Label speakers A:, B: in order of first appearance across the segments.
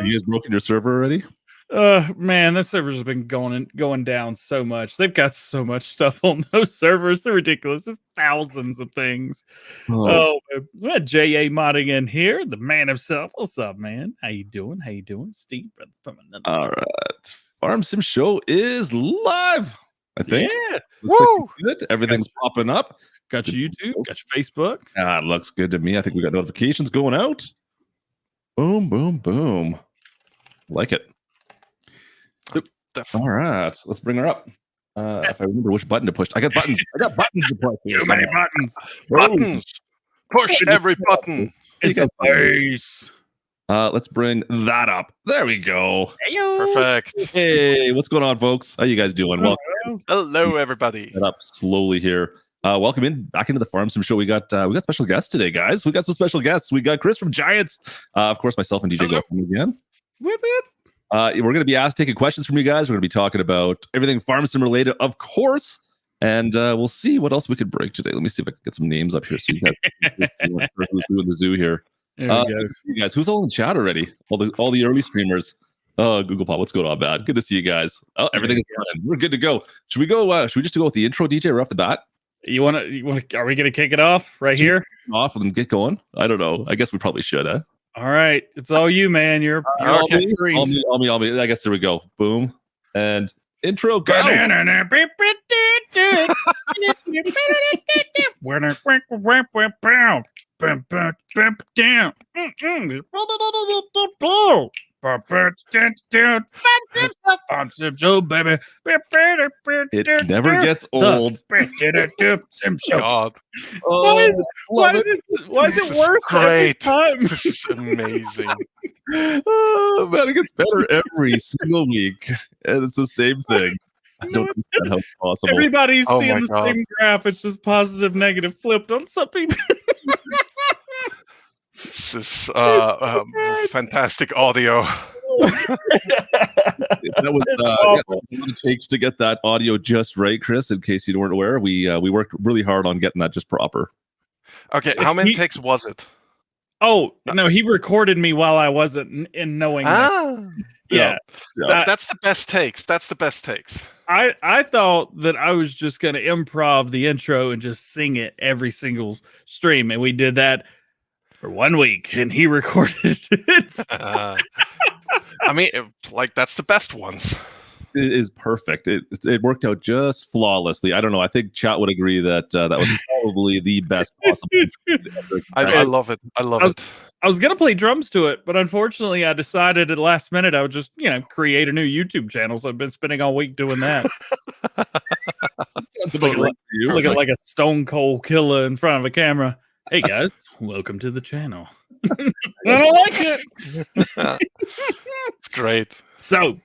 A: you guys broken your server already?
B: Man, that server's been going down so much. They've got so much stuff on those servers. They're ridiculous. It's thousands of things. Oh, we had JA modding in here, the man himself. What's up, man? How you doing? Steve?
A: All right. Farm Sim Show is live, I think.
B: Yeah.
A: Looks like good. Everything's popping up.
B: Got your YouTube, got your Facebook.
A: It looks good to me. I think we got notifications going out. Boom, boom, boom. Like it. All right, let's bring her up. If I remember which button to push, I got buttons. To push.
B: Too many buttons.
C: Buttons. Push every button.
B: It's a face.
A: Let's bring that up. There we go.
C: Perfect.
A: Hey, what's going on, folks? How you guys doing? Welcome.
C: Hello, everybody.
A: Set up slowly here. Welcome back into the Farm Sim Show. We got special guests today, guys. We got some special guests. We got Chris from Giants. Of course, myself and DJ welcome again.
B: Whip it.
A: We're going to be taking questions from you guys. We're going to be talking about everything Farm Sim related, of course. And we'll see what else we could break today. Let me see if I can get some names up here. So you guys who's doing the zoo here. You guys, who's all in chat already? All the early streamers. Google Pop, what's going on, man? Good to see you guys. Everything's running. We're good to go. Should we go? Should we just go with the intro, DJ, right off the bat?
B: You want to? Are we going to kick it off here?
A: Off and get going. I don't know. I guess we probably should.
B: All right, it's all you, man. You're all
A: me. I guess there we go. Boom and intro. Go.
B: Baby.
A: It never gets old.
C: God.
B: Why is it worse every time?
C: This is amazing.
A: Oh man, it gets better every single week, and it's the same thing. I don't understand how it's possible.
B: Everybody's seeing the same graph. It's just positive, negative, flipped on some people.
C: This is fantastic audio.
A: That was what it takes to get that audio just right, Chris. In case you weren't aware, we worked really hard on getting that just proper.
C: Okay, how many takes was it?
B: Oh no, he recorded me while I wasn't in knowing. Yeah.
C: That's the best takes.
B: I thought that I was just going to improv the intro and just sing it every single stream, and we did that for 1 week, and he recorded it.
C: I mean, that's the best ones.
A: It is perfect. It worked out just flawlessly. I don't know. I think chat would agree that that was probably the best possible.
C: I love it. I
B: was gonna play drums to it, but unfortunately, I decided at the last minute I would just create a new YouTube channel. So I've been spending all week doing that.
A: Sounds about right for you.
B: Looking like a stone cold killer in front of a camera. Hey guys, welcome to the channel. I don't like it.
C: It's great.
B: So,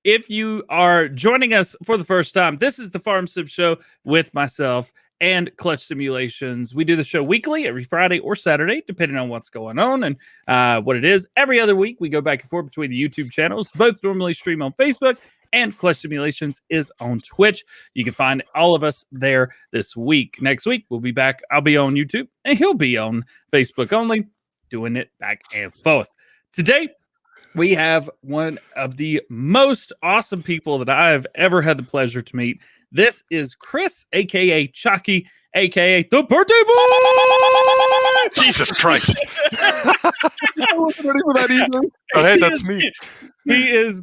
B: if you are joining us for the first time, this is the Farm Sim Show with myself and Klutch Simulations. We do the show weekly, every Friday or Saturday, depending on what's going on and what it is. Every other week, we go back and forth between the YouTube channels. Both normally stream on Facebook, and Klutch Simulations is on Twitch. You can find all of us there this week. Next week, we'll be back. I'll be on YouTube, and he'll be on Facebook only, doing it back and forth. Today, we have one of the most awesome people that I've ever had the pleasure to meet. This is Chris, a.k.a. Chucky, a.k.a. the birthday boy!
C: Jesus Christ.
A: I wasn't ready for that either.
C: Oh, hey, that's me.
B: He is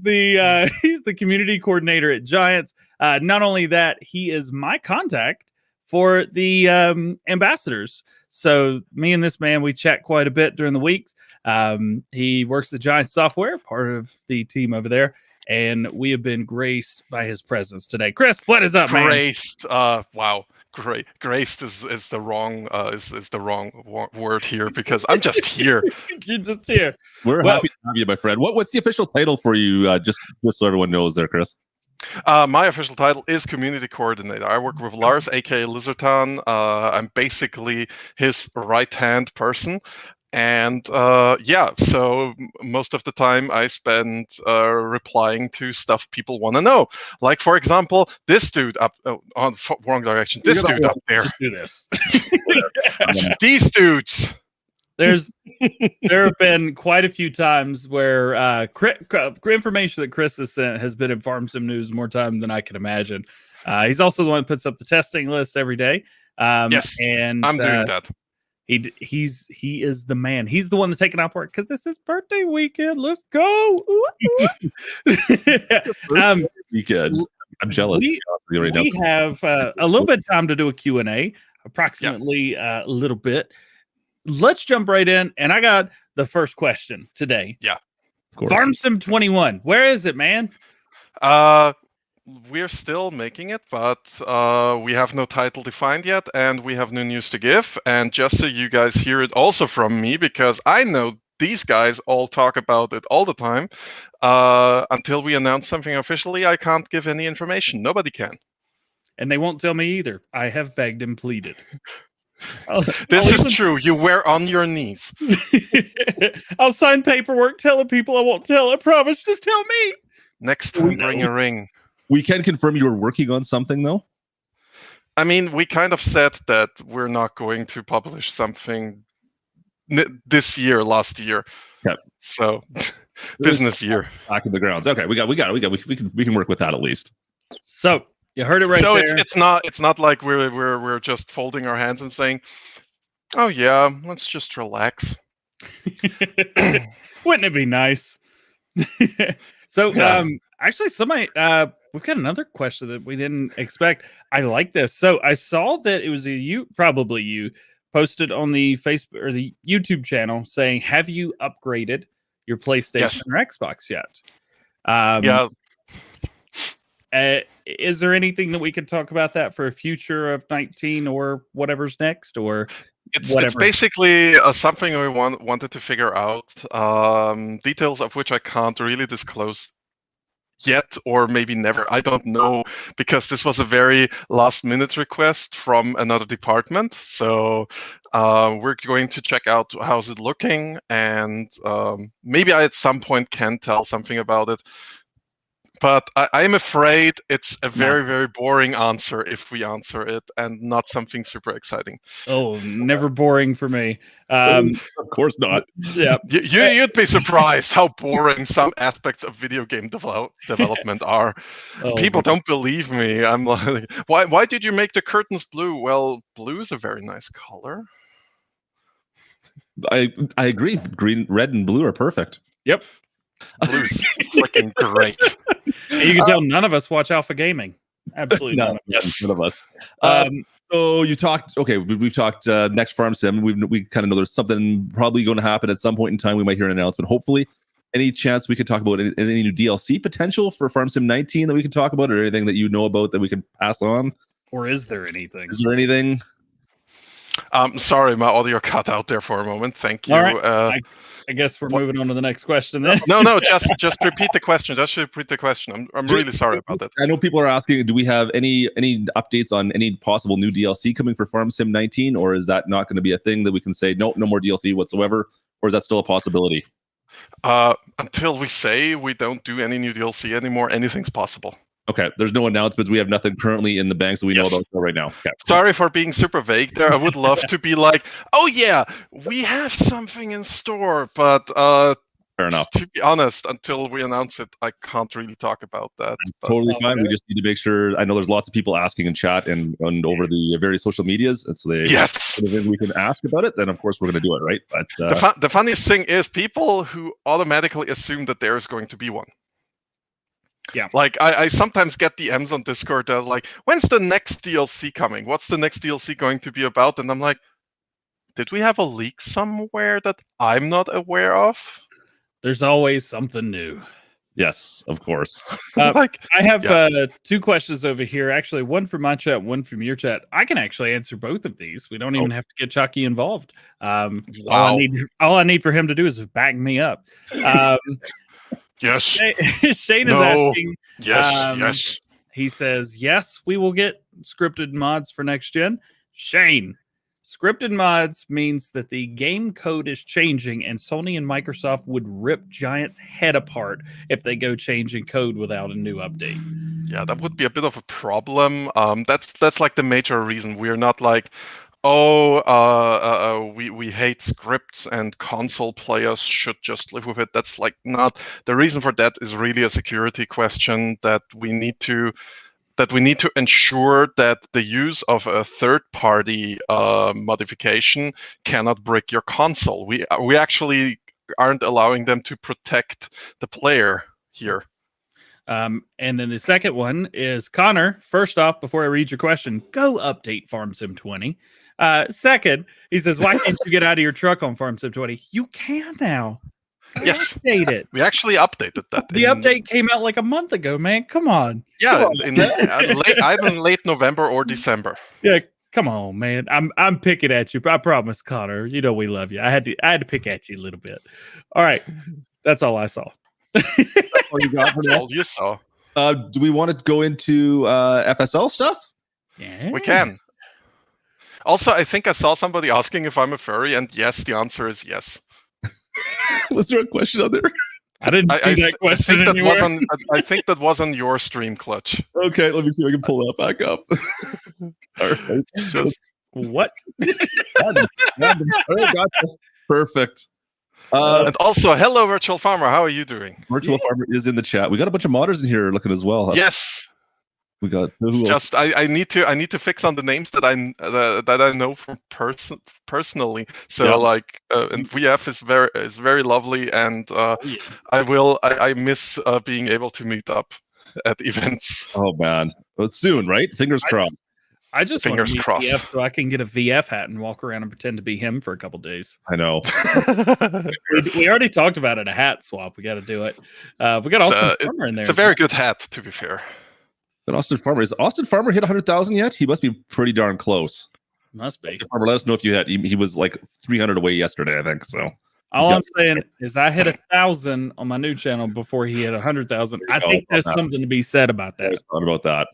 B: he's the community coordinator at Giants. Not only that, he is my contact for the ambassadors. So me and this man, we chat quite a bit during the weeks. He works at Giants Software, part of the team over there, and we have been graced by his presence today. Chris, what is up, man?
C: Graced, wow. Great. Graced is the wrong word here because I'm just here.
B: You're just here.
A: We're happy to have you, my friend. What's the official title for you? Just so everyone knows, there, Chris.
C: My official title is community coordinator. I work with Lars, aka Lizarton. I'm basically his right-hand person. And so most of the time I spend replying to stuff people want to know. Like, for example, this dude up wrong direction. This dude up there.
B: Just do this.
C: These dudes.
B: There have been quite a few times where information that Chris has sent has been in Farm Sim News more time than I can imagine. He's also the one who puts up the testing list every day.
C: Yes,
B: and
C: I'm doing that.
B: He is the man. He's the one that's taking off work because it's his birthday weekend. Let's go.
A: Weekend. I'm jealous.
B: We have a little bit of time to do a Q&A, approximately a little bit. Let's jump right in. And I got the first question today.
C: Yeah,
A: of course.
B: Farm Sim 21. Where is it, man?
C: We're still making it, but we have no title defined yet, and we have no news to give. And just so you guys hear it also from me, because I know these guys all talk about it all the time, until we announce something officially, I can't give any information. Nobody can.
B: And they won't tell me either. I have begged and pleaded.
C: This is true. You were on your knees.
B: I'll sign paperwork telling people I won't tell. I promise. Just tell me.
C: Next time, bring a ring.
A: We can confirm you were working on something, though?
C: I mean, we kind of said that we're not going to publish something this year, last year.
A: Okay.
C: So, business year.
A: Back in the grounds. Okay, we can work with that at least.
B: So, you heard it right
C: so
B: there.
C: it's not like we're just folding our hands and saying, "Oh yeah, let's just relax."
B: Wouldn't it be nice? So
C: Yeah.
B: actually somebody we've got another question that we didn't expect. I like this. So I saw that it was probably you posted on the Facebook or the YouTube channel saying, "Have you upgraded your PlayStation or Xbox yet?"
C: Yeah.
B: Is there anything that we could talk about that for a future of 19 or whatever's next, or
C: it's basically something we wanted to figure out, details of which I can't really disclose yet, or maybe never. I don't know, because this was a very last minute request from another department. So we're going to check out how's it looking, and maybe I at some point can tell something about it. But I'm afraid it's a very, very boring answer if we answer it, and not something super exciting.
B: Oh, never boring for me.
A: Of course not.
B: Yeah,
C: you'd be surprised how boring some aspects of video game development are. People don't believe me. I'm like, why did you make the curtains blue? Well, blue is a very nice color.
A: I agree. Green, red, and blue are perfect.
B: Yep.
C: Blue's freaking great.
B: You can tell none of us watch Alpha Gaming. Absolutely
A: none of us. So you talked. Okay, we've talked next Farm Sim. We kind of know there's something probably going to happen at some point in time. We might hear an announcement. Hopefully, any chance we could talk about any new DLC potential for Farm Sim 19 that we could talk about, or anything that you know about that we could pass on?
B: Or is there anything?
A: Is there anything?
C: Sorry, my audio cut out there for a moment. Thank you.
B: All right. I guess we're moving on to the next question then.
C: No, just repeat the question. Just repeat the question. I'm really sorry about that.
A: I know people are asking, do we have any updates on any possible new DLC coming for Farm Sim 19, or is that not going to be a thing that we can say, no more DLC whatsoever, or is that still a possibility?
C: Until we say we don't do any new DLC anymore, anything's possible.
A: Okay, there's no announcements. We have nothing currently in the bank, so we know about right now. Okay.
C: Sorry for being super vague there. I would love to be like, oh yeah, we have something in store, but
A: fair enough.
C: To be honest, until we announce it, I can't really talk about that.
A: Totally fine. Okay. We just need to make sure. I know there's lots of people asking in chat and over the various social medias, and so we can ask about it. Then of course we're going to do it, right? But
C: the funniest thing is people who automatically assume that there is going to be one.
B: Yeah.
C: Like I sometimes get DMs on Discord that are like, when's the next DLC coming? What's the next DLC going to be about? And I'm like, did we have a leak somewhere that I'm not aware of?
B: There's always something new.
A: Yes, of course.
B: I have 2 questions over here. Actually, one from my chat, one from your chat. I can actually answer both of these. We don't even have to get Chucky involved.
C: Wow.
B: All I need for him to do is back me up.
C: Yes.
B: Shane is asking.
C: Yes.
B: He says, yes, we will get scripted mods for next gen. Shane, scripted mods means that the game code is changing, and Sony and Microsoft would rip Giant's head apart if they go changing code without a new update.
C: Yeah, that would be a bit of a problem. That's like the major reason we're not like, We hate scripts and console players should just live with it. That's like not the reason for that is really a security question that we need to ensure that the use of a third-party modification cannot break your console. We actually aren't allowing them to protect the player here.
B: And then the second one is Connor. First off, before I read your question, go update FarmSim 20. Second, he says, why can't you get out of your truck on FarmSim 20? You can now.
C: Yes,
B: update it.
C: We actually updated that.
B: The update came out like a month ago, man. Come on.
C: Yeah,
B: Come on.
C: either in late November or December.
B: Yeah, come on, man. I'm picking at you. I promise, Connor. You know we love you. I had to pick at you a little bit. All right, that's all I saw.
A: That's all you got for
C: All you saw.
A: Do we want to go into FSL stuff?
B: Yeah,
C: We can. Also, I think I saw somebody asking if I'm a furry, and yes, the answer is yes.
A: Was there a question on there?
B: I didn't see that question anywhere.
C: I think that was on your stream, Klutch.
A: Okay, let me see if I can pull that back up. All right.
B: What?
A: Gotcha. Perfect.
C: And also, hello, Virtual Farmer. How are you doing?
A: Virtual Farmer is in the chat. We got a bunch of modders in here looking as well.
C: Yes.
A: We got.
C: Just I need to fix on the names that I know from personally. So like and VF is very lovely, and I miss being able to meet up at events.
A: Oh man, but soon, right? Fingers crossed.
B: I just
C: Fingers
B: want to meet
C: crossed.
B: VF so I can get a VF hat and walk around and pretend to be him for a couple days.
A: I know.
B: we already talked about it, a hat swap. We got to do it. We got Austin Farmer in there.
C: It's a very good hat, to be fair.
A: But Austin Farmer, is Austin Farmer hit 100,000 yet? He must be pretty darn close.
B: Must be.
A: Austin Farmer, let us know if you had. He was like 300 away yesterday, I think. So
B: all I'm saying is I hit 1,000 on my new channel before he hit 100,000. I think there's something to be said about that.
A: Thought about that.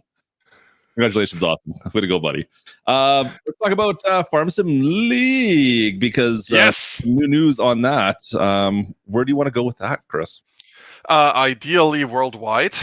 A: Congratulations, Austin. Way to go, buddy. Let's talk about FarmSim League because new news on that. Where do you want to go with that, Chris?
C: Ideally worldwide.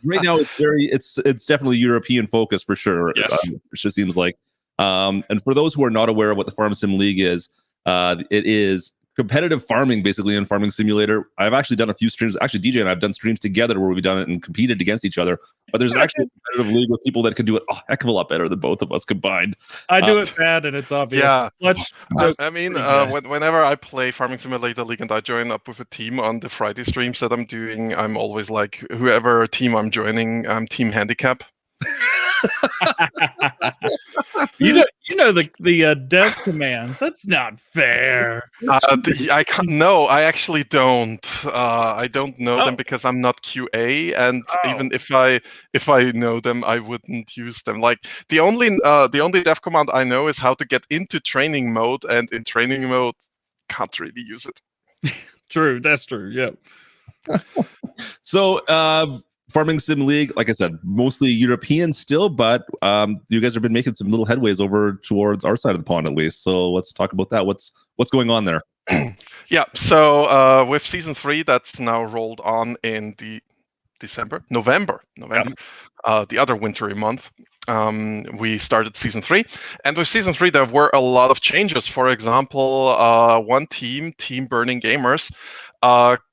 A: Right now, it's definitely European focused for sure.
C: Yes.
A: It just seems like. And for those who are not aware of what the FarmSim League is, it is competitive farming, basically, in Farming Simulator. I've actually done a few streams. Actually, DJ and I have done streams together where we've done it and competed against each other. But there's actually a competitive league with people that can do it a heck of a lot better than both of us combined.
B: I do it bad, and it's obvious.
C: Yeah. I mean, whenever I play Farming Simulator League and I join up with a team on the Friday streams that I'm doing, I'm always like, whoever team I'm joining, I'm team handicap.
B: you know the death commands. That's not fair.
C: I can't. No, I actually don't. I don't know them because I'm not QA, and even if I know them, I wouldn't use them. Like the only dev command I know is how to get into training mode, and in training mode, can't really use it.
B: True, that's true. Yeah.
A: So. Farming Sim League, like I said, mostly European still, but you guys have been making some little headways over towards our side of the pond, at least. So let's talk about that. What's going on there?
C: Yeah. So with season 3, that's now rolled on in November, the other wintry month. We started season 3, and with season 3 there were a lot of changes. For example, one team Burning Gamers,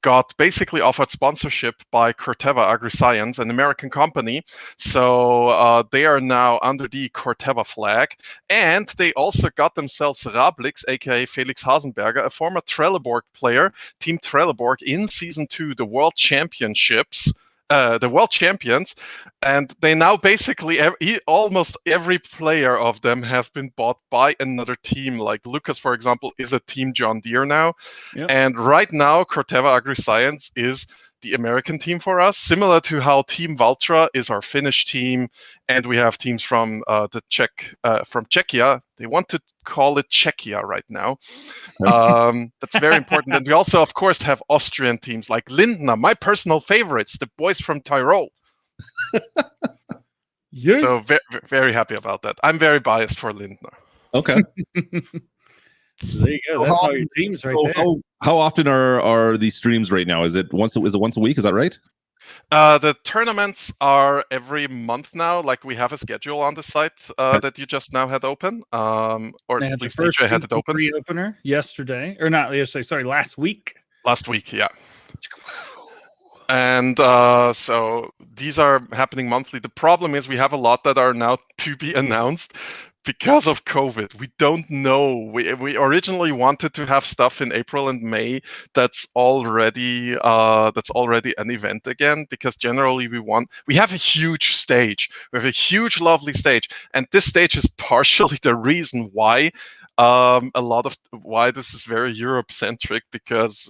C: got basically offered sponsorship by Corteva AgriScience, an American company. So they are now under the Corteva flag, and they also got themselves Rablix, aka Felix Hasenberger, a former Trelleborg player, Team Trelleborg in season 2, the World Championships. The world champions, and they now basically almost every player of them has been bought by another team. Like Lucas, for example, is a Team John Deere now, and right now Corteva AgriScience is the American team for us, similar to how Team Valtra is our Finnish team, and we have teams from from Czechia. They want to call it Czechia right now. That's very important. And we also, of course, have Austrian teams like Lindner, my personal favorites, the boys from Tyrol. So very happy about that. I'm very biased for Lindner.
A: Okay.
B: There you go. That's all your teams right there.
A: How often are these streams right now? Is it once a week? Is that right?
C: The tournaments are every month now. Like we have a schedule on the site that you just now had open, or
B: They
C: at
B: had the
C: least
B: first
C: DJ had it open
B: pre-opener yesterday, or not yesterday. Sorry, last week.
C: last week. Yeah. And so these are happening monthly. The problem is we have a lot that are now to be announced because of COVID. We don't know. We originally wanted to have stuff in April and May that's already an event again, because generally we have a huge stage. We have a huge lovely stage, and this stage is partially the reason why a lot of why this is very Europe centric, because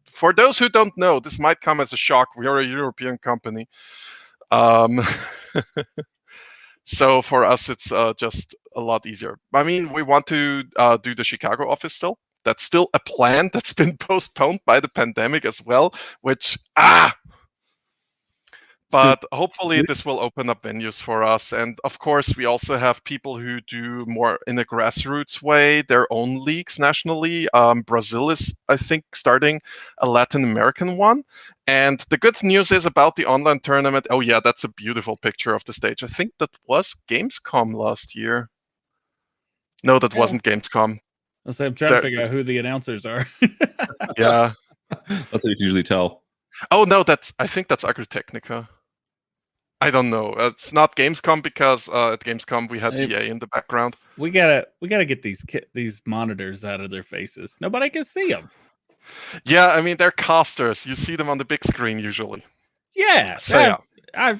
C: for those who don't know, this might come as a shock. We are a European company. So for us, it's just a lot easier. I mean, we want to do the Chicago office still. That's still a plan that's been postponed by the pandemic as well, which, but hopefully this will open up venues for us. And of course, we also have people who do more in a grassroots way, their own leagues nationally. Brazil is, I think, starting a Latin American one. And the good news is about the online tournament. Oh yeah, that's a beautiful picture of the stage. I think that was Gamescom last year. No, that wasn't Gamescom.
B: I'm trying to figure out who the announcers are.
C: Yeah.
A: That's how you can usually tell.
C: Oh no, I think that's Agritechnica. I don't know. It's not Gamescom, because at Gamescom we had EA in the background.
B: We gotta get these monitors out of their faces. Nobody can see them.
C: Yeah, I mean, they're casters. You see them on the big screen usually.
B: Yeah.
C: So yeah.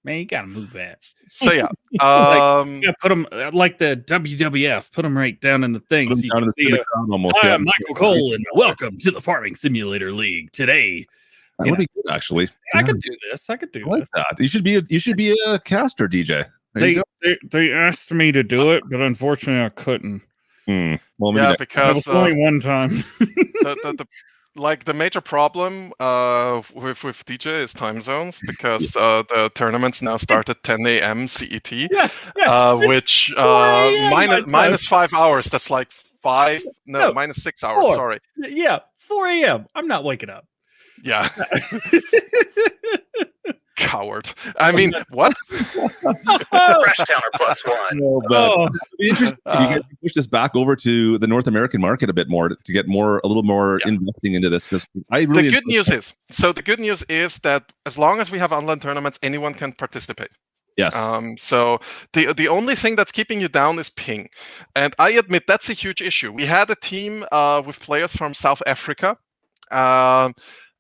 B: Man, you gotta move that.
C: So yeah.
B: Yeah, put them like the WWF. Put them right down in the thing.
A: Put
B: So
A: them
B: you
A: down
B: can
A: in the
B: see
A: center crown almost.
B: Hi, I'm Michael Cole, and welcome to the Farming Simulator League. Today,
A: That would be good, actually.
B: I could do this. I could do
A: I like
B: this.
A: that. You should be a caster, DJ. There you go.
B: They asked me to do it, but unfortunately, I couldn't.
A: Well,
C: yeah,
A: maybe
C: because
B: only one time.
C: the major problem with DJ is time zones, because the tournaments now start at 10 a.m. CET, which minus 5 hours. That's like minus 6 hours.
B: 4.
C: Sorry.
B: Yeah, 4 a.m. I'm not waking up.
C: Yeah. Coward. I mean, what?
D: Fresh Towner +1.
A: No, but it'd be interesting if you guys can push this back over to the North American market a bit more to get a little more investing into this. Because the good
C: news is that as long as we have online tournaments, anyone can participate.
A: Yes.
C: So the only thing that's keeping you down is ping, and I admit that's a huge issue. We had a team with players from South Africa,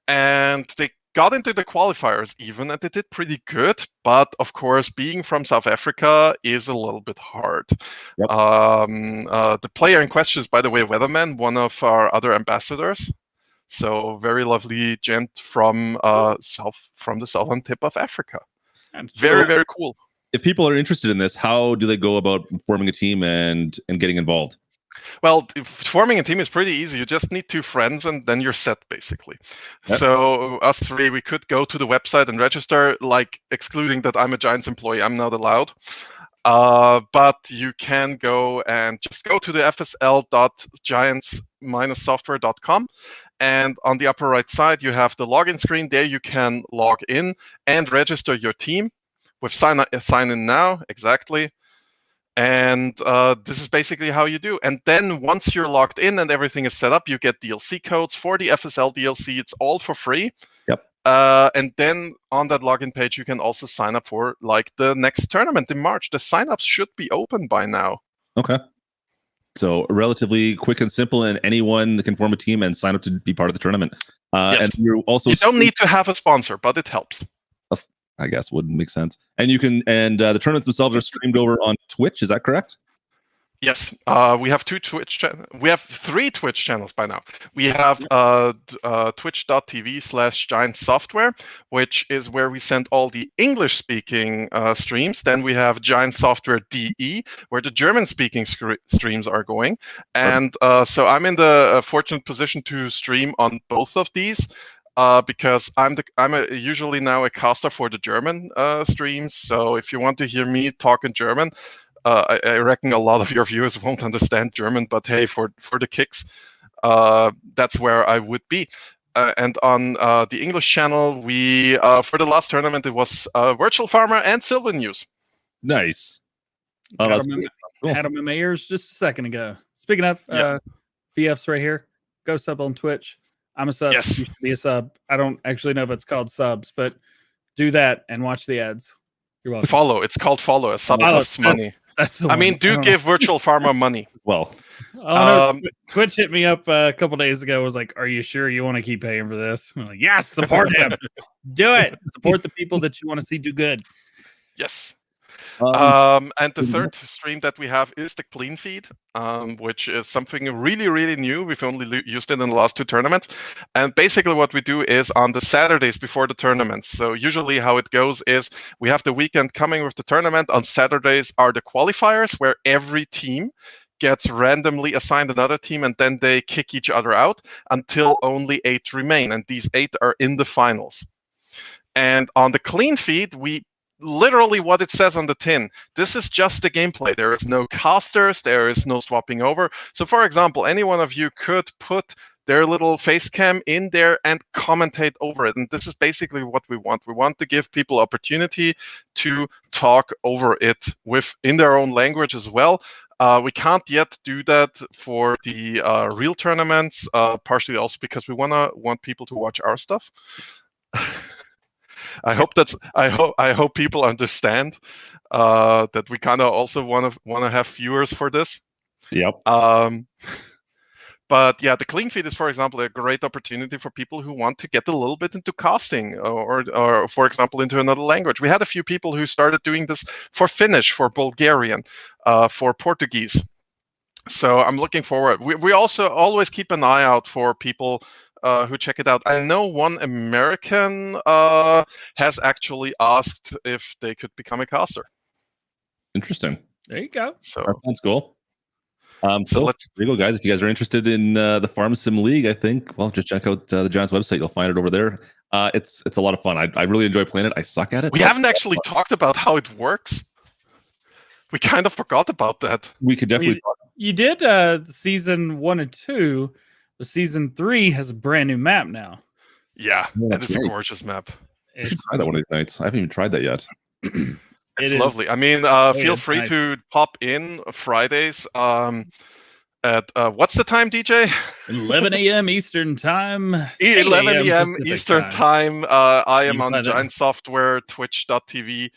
C: and they got into the qualifiers even, and they did pretty good. But of course, being from South Africa is a little bit hard.
A: Yep.
C: The player in question is, by the way, Weatherman, one of our other ambassadors. So very lovely gent from the southern tip of Africa. Very, very cool.
A: If people are interested in this, how do they go about forming a team and getting involved?
C: Well, forming a team is pretty easy. You just need 2 friends, and then you're set, basically.
A: Yep.
C: So us 3, we could go to the website and register, like excluding that I'm a Giants employee. I'm not allowed. But you can go and just go to the fsl.giants-software.com. And on the upper right side, you have the login screen. There you can log in and register your team with sign in now, exactly. And this is basically how you do. And then once you're logged in and everything is set up, you get DLC codes for the FSL DLC. It's all for free.
A: Yep.
C: And then on that login page, you can also sign up for like the next tournament in March. The signups should be open by now.
A: Okay. So relatively quick and simple, and anyone can form a team and sign up to be part of the tournament.
C: Yes.
A: And you
C: don't need to have a sponsor, but it helps.
A: I guess would make sense. And you can, the tournaments themselves are streamed over on Twitch. Is that correct?
C: Yes, we have 2 Twitch channels. We have 3 Twitch channels by now. We have twitch.tv/giantsoftware, which is where we send all the English-speaking streams. Then we have Giant Software DE, where the German-speaking streams are going. And so I'm in the fortunate position to stream on both of these. Because I'm usually now a caster for the German streams. So if you want to hear me talk in German, I reckon a lot of your viewers won't understand German, but hey, for the kicks, that's where I would be. and on the English channel, we for the last tournament it was Virtual Farmer and Sylvan News.
A: Nice. Oh,
B: Had
A: that's
B: them,
A: great. Cool.
B: had them in my ears just a second ago. Speaking of, VF's right here. Go sub on Twitch. I'm a sub.
C: Yes.
B: You should be a sub. I don't actually know if it's called subs, but do that and watch the ads. You're welcome.
C: Follow. It's called follow. A sub costs money.
B: That's the
C: I
B: one.
C: mean, do give Virtual Farmer money.
A: Well,
B: Oh, no, Twitch hit me up a couple days ago. Was like, "Are you sure you want to keep paying for this?" I'm like, "Yes, support him. Do it. Support the people that you want to see do good."
C: Yes.
A: um,
C: And the third stream that we have is the clean feed, which is something really, really new. We've only used it in the last 2 tournaments. And basically what we do is on the Saturdays before the tournaments. So usually how it goes is we have the weekend coming with the tournament. On Saturdays are the qualifiers, where every team gets randomly assigned another team, and then they kick each other out until only 8 remain. And these 8 are in the finals. And on the clean feed, we literally what it says on the tin. This is just the gameplay. There is no casters. There is no swapping over. So, for example, any one of you could put their little face cam in there and commentate over it. And this is basically what we want. We want to give people opportunity to talk over it in their own language as well. We can't yet do that for the real tournaments, partially also because we want people to watch our stuff. I hope people understand that we kind of also want to have viewers for this.
A: Yep.
C: But yeah, the clean feed is, for example, a great opportunity for people who want to get a little bit into casting or for example, into another language. We had a few people who started doing this for Finnish, for Bulgarian, for Portuguese. So I'm looking forward. We also always keep an eye out for people who check it out. I know one American has actually asked if they could become a caster.
A: Interesting.
B: There you go.
C: So
A: That sounds cool.
C: so
A: there you go, guys. If you guys are interested in the Farm Sim League, I think, well, just check out the Giants website. You'll find it over there. It's a lot of fun. I really enjoy playing it. I suck at it.
C: we haven't actually talked about how it works. We kind of forgot about that.
A: We could definitely talk.
B: You did season 1 and 2. The season 3 has a brand new map now.
C: Yeah,
A: Oh,
C: and
A: that's
C: it's a
A: right.
C: gorgeous map.
A: We should try that one of these nights. I haven't even tried that yet.
C: It's
B: It
C: lovely. I mean, feel
B: is
C: free
B: nice.
C: to pop in Fridays at what's the time, DJ?
B: 11 a.m. Eastern time. 8
C: 11 a.m.
B: Pacific
C: Eastern time. I am
B: You
C: on
B: find it.
C: Giant Software, twitch.tv,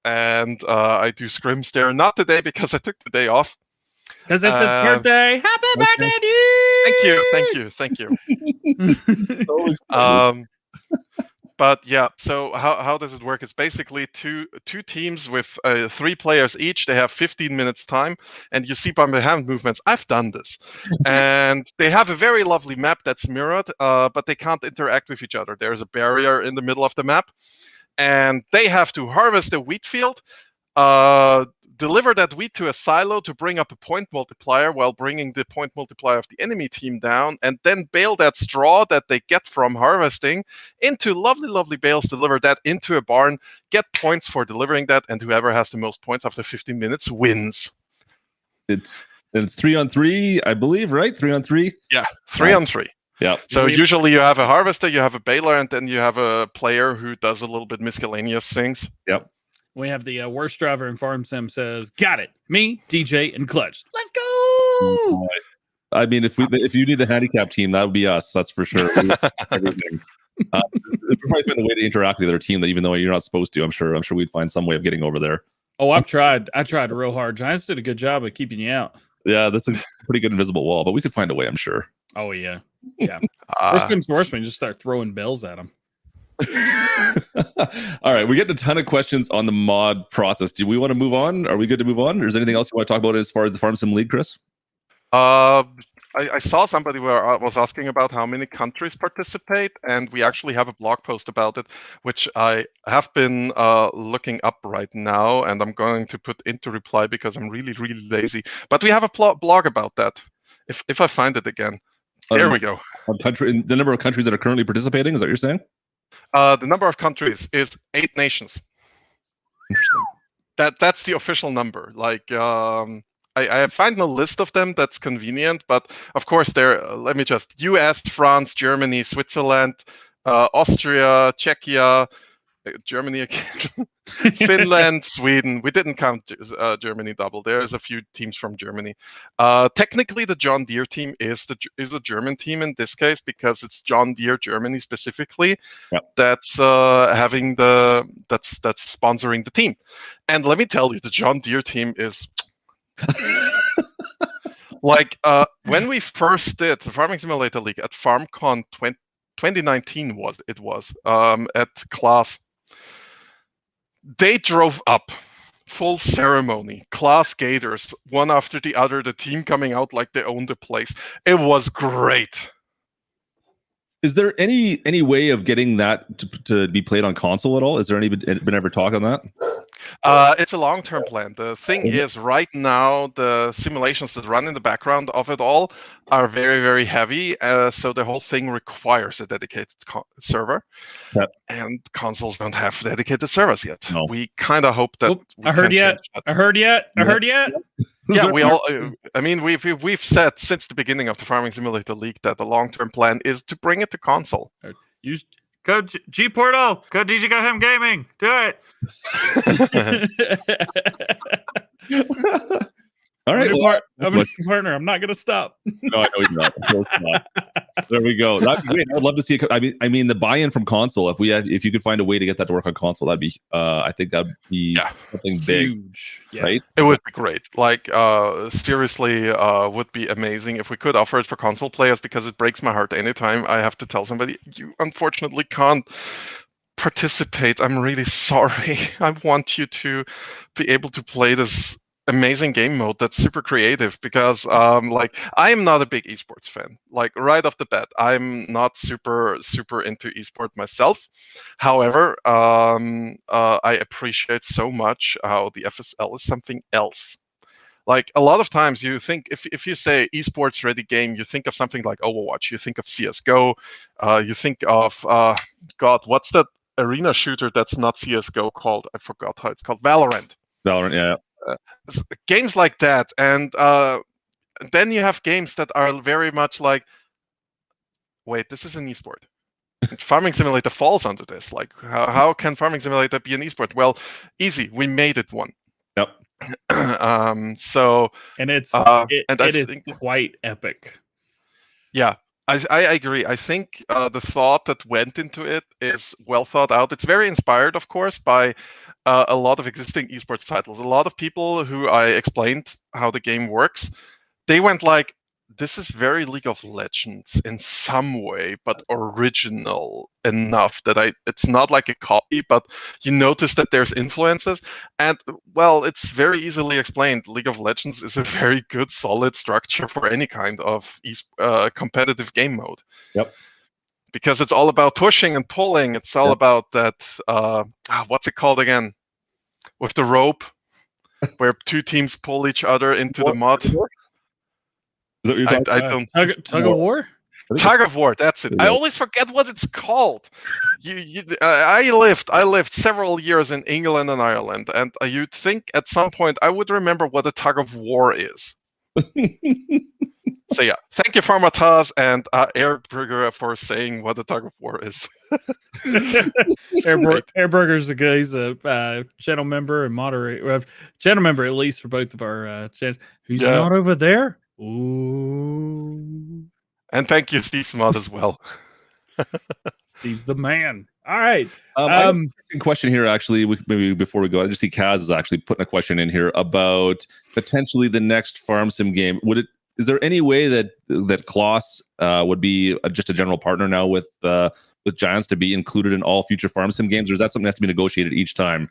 C: and I do scrims there. Not today because I took the day off.
B: Because it's his birthday. Happy birthday, dude!
C: Thank you.
A: So excited.
C: But yeah, so how does it work? It's basically two teams with 3 players each. They have 15 minutes time, and you see by my hand movements, I've done this. And they have a very lovely map that's mirrored, but they can't interact with each other. There's a barrier in the middle of the map, and they have to harvest a wheat field, deliver that wheat to a silo to bring up a point multiplier while bringing the point multiplier of the enemy team down, and then bale that straw that they get from harvesting into lovely, lovely bales, deliver that into a barn, get points for delivering that, and whoever has the most points after 15 minutes wins.
A: It's 3-on-3, I believe, right? 3-on-3?
C: Yeah, 3-on-3.
A: Yeah.
C: So usually you have a harvester, you have a baler, and then you have a player who does a little bit miscellaneous things.
A: Yep.
B: We have the worst driver in Farm Sim says, got it. Me, DJ, and Klutch. Let's go!
A: I mean, if you need a handicap team, that would be us. That's for sure. Everything. We'd probably find a way to interact with the other team that even though you're not supposed to, I'm sure we'd find some way of getting over there.
B: Oh, I tried real hard. Giants did a good job of keeping you out.
A: Yeah, that's a pretty good invisible wall, but we could find a way, I'm sure.
B: Oh, yeah. Yeah. Worst comes to worst, we just start throwing bells at them.
A: All right, we get a ton of questions on the mod process. Do we want to move on? Are we good to move on? Or is there anything else you want to talk about as far as the Farm Sim League, Chris?
C: I saw somebody where I was asking about how many countries participate, and we actually have a blog post about it, which I have been looking up right now, and I'm going to put into reply because I'm really, really lazy. But we have a blog about that, if I find it again. There we go.
A: The number of countries that are currently participating, is that what you're saying?
C: The number of countries is 8 nations.
A: Interesting.
C: That's the official number. Like I find no list of them that's convenient, but of course let me just US, France, Germany, Switzerland, Austria, Czechia, Germany again, Finland, Sweden. We didn't count Germany double. There's a few teams from Germany. Technically, the John Deere team is a German team in this case because it's John Deere Germany specifically that's sponsoring the team. And let me tell you, the John Deere team is like when we first did the Farming Simulator League at FarmCon 2019 at class. They drove up, full ceremony, class gators, one after the other, the team coming out like they owned the place. It was great.
A: Is there any way of getting that to be played on console at all? Is there been ever talk on that?
C: It's a long-term plan. The thing is, right now, the simulations that run in the background of it all are very, very heavy. So the whole thing requires a dedicated server.
A: Yep.
C: And consoles don't have dedicated servers yet.
A: No.
C: We kind of hope that.
B: I heard yet.
C: Yeah, we all. I mean, we've said since the beginning of the Farming Simulator League that the long-term plan is to bring it to console.
B: Use code G Portal, code DG Go Ham Gaming. Do it.
A: All right,
B: I'm a partner. I'm not going to stop.
A: No, I know he's not. There we go. That'd be great. I'd love to see. I mean, the buy-in from console. If you could find a way to get that to work on console, that'd be. I think that'd be something big.
B: Huge. Yeah.
A: Right?
C: It would be great. Like, seriously, would be amazing if we could offer it for console players, because it breaks my heart anytime I have to tell somebody, you unfortunately can't participate. I'm really sorry. I want you to be able to play this amazing game mode that's super creative, because like, I am not a big esports fan. Like, right off the bat, I'm not super into esport myself. However, I appreciate so much how the FSL is something else. Like, a lot of times you think, if you say esports ready game, you think of something like Overwatch, you think of CSGO, you think of God, what's that arena shooter that's not CSGO called? I forgot how it's called. Valorant, yeah. Games like that, and then you have games that are very much like, wait, this is an esport. Farming Simulator falls under this. Like, how can Farming Simulator be an esport? Well, easy. We made it one.
A: Yep.
C: So,
B: and it is quite epic.
C: Yeah, I agree. I think the thought that went into it is well thought out. It's very inspired, of course, by a lot of existing esports titles. A lot of people who I explained how the game works, they went like, this is very League of Legends in some way, but original enough that it's not like a copy, but you notice that there's influences. And, well, it's very easily explained. League of Legends is a very good, solid structure for any kind of competitive game mode.
A: Yep.
C: Because it's all about pushing and pulling. It's all about that, what's it called again? With the rope, where two teams pull each other into the mud.
A: Is that what you're talking
B: about? Tug of war?
C: Tug of war, that's it. I always forget what it's called. I lived several years in England and Ireland, and you'd think at some point I would remember what a tug of war is. So yeah, thank you Farmataz and Airburger for saying what a tug of war is.
B: Airburger's a guy. He's a channel member and moderator. Channel member, at least, for both of our channels. Who's not over there? Ooh.
C: And thank you, Steve Smod, as well.
B: Steve's the man. All right.
A: I have a question here, actually. Maybe before we go, I just see Kaz is actually putting a question in here about potentially the next Farm Sim game. Is there any way that Klutch would be just a general partner now with Giants to be included in all future Farm Sim games, or is that something that has to be negotiated each time?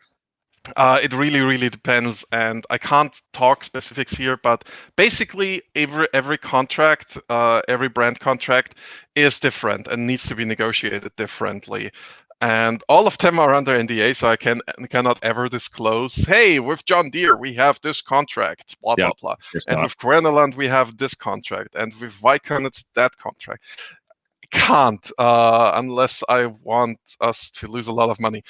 C: It really, really depends, and I can't talk specifics here, but basically every contract, every brand contract is different and needs to be negotiated differently. And all of them are under NDA, so I cannot ever disclose, hey, with John Deere, we have this contract, blah, blah, blah. And with Querneland, we have this contract. And with Vicon, it's that contract. I can't, unless I want us to lose a lot of money.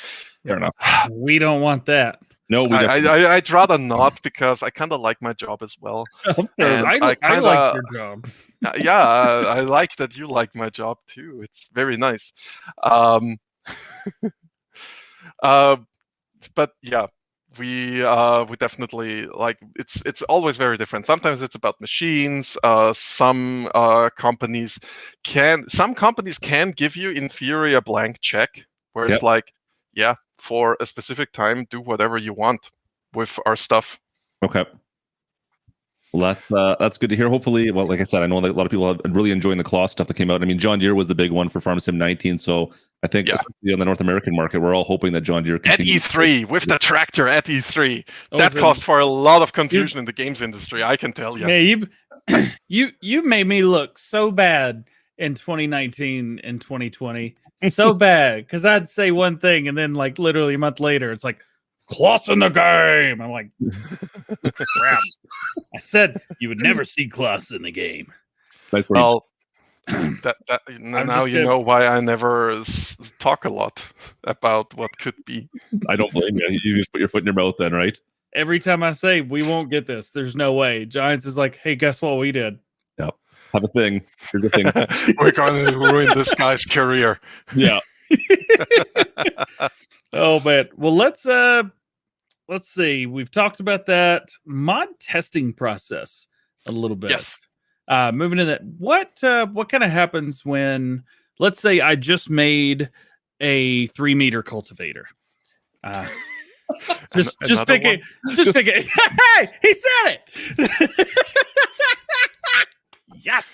A: Fair enough.
B: We don't want that.
A: No, we definitely.
C: I'd rather not because I kind of like my job as well. And
B: I like your job.
C: Yeah, I like that you like my job too. It's very nice. Um, but yeah, we definitely like it's always very different. Sometimes it's about machines. Some companies can give you in theory a blank check where it's like, yeah, for a specific time, do whatever you want with our stuff.
A: Okay. Well, that's good to hear. Hopefully, well, like I said, I know that a lot of people are really enjoying the Claw stuff that came out. I mean, John Deere was the big one for FarmSim 19, so I think especially on the North American market, we're all hoping that John Deere
C: at E3 with the tractor at E3. That
B: so
C: caused for a lot of confusion in the games industry. I can tell you.
B: Man, you made me look so bad in 2019 and 2020, so bad because I'd say one thing and then like literally a month later, it's like Klutch in the game. I'm like, crap. I said you would never see Klutch in the game.
A: Nice work.
C: Well, now you know why I never talk a lot about what could be.
A: I don't blame you. You just put your foot in your mouth then, right?
B: Every time I say we won't get this, there's no way. Giants is like, hey, guess what we did?
A: Yep. Have a thing. Here's a thing.
C: We're going to ruin this guy's career.
A: Yeah.
B: Oh man. Well, let's see. We've talked about that mod testing process a little bit.
C: Yes.
B: Moving in that, what kind of happens when, let's say, I just made a 3-meter cultivator? Just pick it. Just pick it. Hey, he said it. Yes.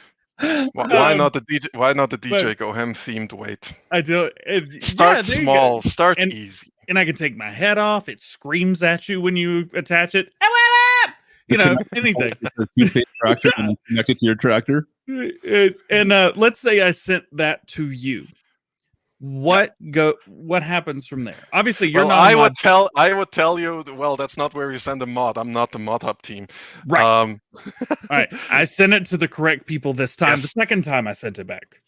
C: Why not the DJ? Why not the DJ Gohem themed weight?
B: I do.
C: Start small. Start easy.
B: And I can take my head off. It screams at you when you attach it. You know, anything.
A: Tractor and connect it to your tractor.
B: And let's say I sent that to you. What happens from there? Obviously, you're not.
C: I would tell you. Well, that's not where you send a mod. I'm not the modhub team.
B: Right. All right. I sent it to the correct people this time.
C: Yes.
B: The second time I sent it back.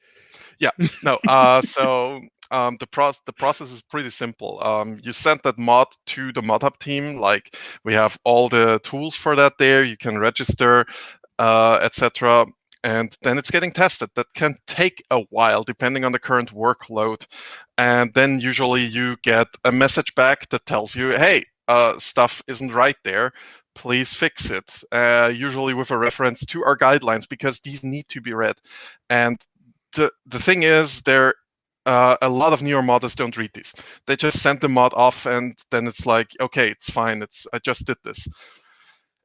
C: Yeah. No. So the process is pretty simple. You send that mod to the modhub team. Like we have all the tools for that there. You can register, etc. And then it's getting tested. That can take a while depending on the current workload. And then usually you get a message back that tells you, hey, stuff isn't right there. Please fix it. Usually with a reference to our guidelines because these need to be read. And the thing is, a lot of newer modders don't read these. They just send the mod off and then it's like, okay, it's fine. I just did this.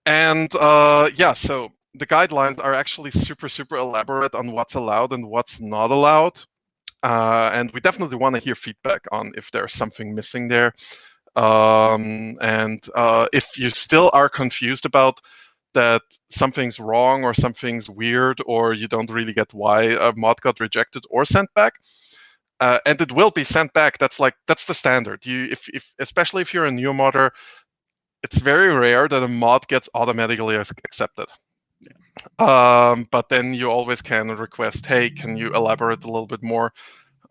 C: And so the guidelines are actually super, super elaborate on what's allowed and what's not allowed. And we definitely want to hear feedback on if there's something missing there. And if you still are confused about that something's wrong or something's weird or you don't really get why a mod got rejected or sent back, and it will be sent back. That's the standard. Especially if you're a new modder, it's very rare that a mod gets automatically accepted. But then you always can request, hey, can you elaborate a little bit more?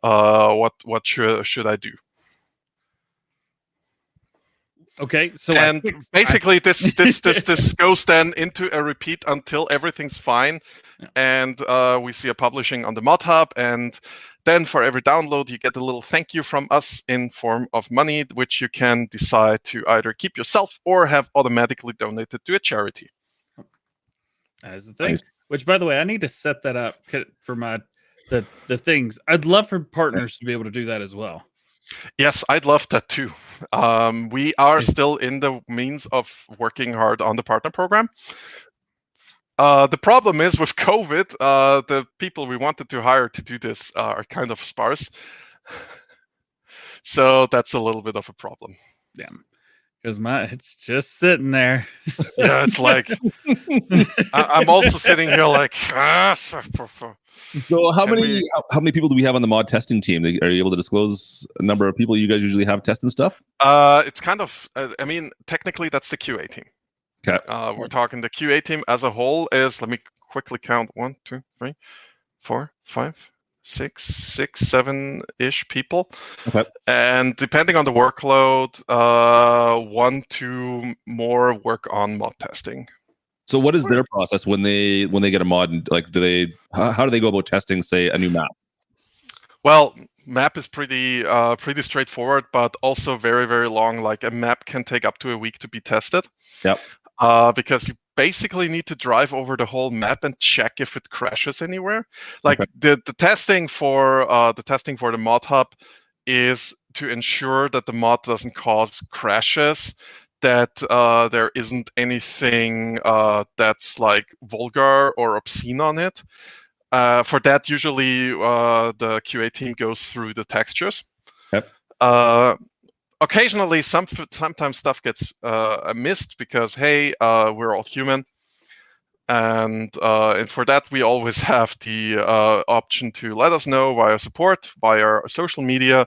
C: What should I do?
B: Okay, so
C: basically this goes then into a repeat until everything's fine, and we see a publishing on the modhub, and then for every download you get a little thank you from us in form of money, which you can decide to either keep yourself or have automatically donated to a charity.
B: That is the thing. Nice. Which, by the way, I need to set that up for the things. I'd love for partners to be able to do that as well.
C: Yes, I'd love that too. We are still in the means of working hard on the partner program. The problem is with COVID, the people we wanted to hire to do this are kind of sparse. So that's a little bit of a problem.
B: Yeah. Because it's just sitting there.
C: Yeah, it's like I'm also sitting here like.
A: So how many people do we have on the mod testing team? Are you able to disclose a number of people you guys usually have testing stuff?
C: It's kind of. I mean, technically that's the QA team.
A: Okay.
C: We're talking the QA team as a whole is. Let me quickly count: 1, 2, 3, 4, 5, six, 7-ish people.
A: Okay.
C: And depending on the workload, 1-2 more work on mod testing.
A: So what is their process when they get a mod? Like, how do they go about testing, say, a new map?
C: Well, map is pretty straightforward, but also very, very long. Like a map can take up to a week to be tested.
A: Yep.
C: Because you basically need to drive over the whole map and check if it crashes anywhere. Like the testing for the mod hub is to ensure that the mod doesn't cause crashes, that there isn't anything that's like vulgar or obscene on it. For that, usually the QA team goes through the textures.
A: Yep.
C: Occasionally, sometimes stuff gets missed because, hey, we're all human. And for that, we always have the option to let us know via support, via our social media,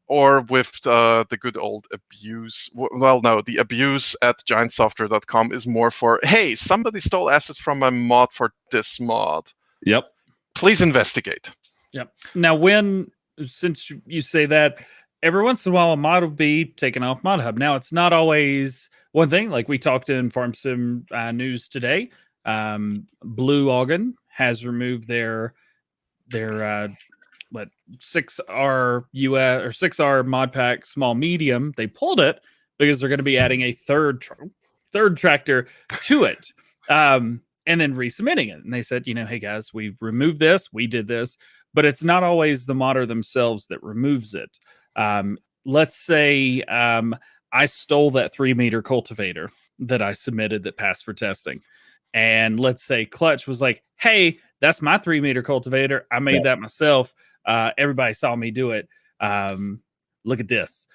C: or with the good old abuse. Well, no, the abuse at giantsoftware.com is more for, hey, somebody stole assets from my mod for this mod.
A: Yep.
C: Please investigate.
B: Yep. Now, since you say that, every once in a while a mod will be taken off ModHub. Now, it's not always one thing. Like we talked in FarmSim news today, Blue Ogden has removed their 6R US or 6R mod pack small medium. They pulled it because they're going to be adding a third tractor to it. And then resubmitting it. And they said, hey guys, we've removed this, we did this, but it's not always the modder themselves that removes it. Let's say I stole that 3-meter cultivator that I submitted that passed for testing. And let's say Klutch was like, hey, that's my 3-meter cultivator. I made that myself. Everybody saw me do it. Look at this.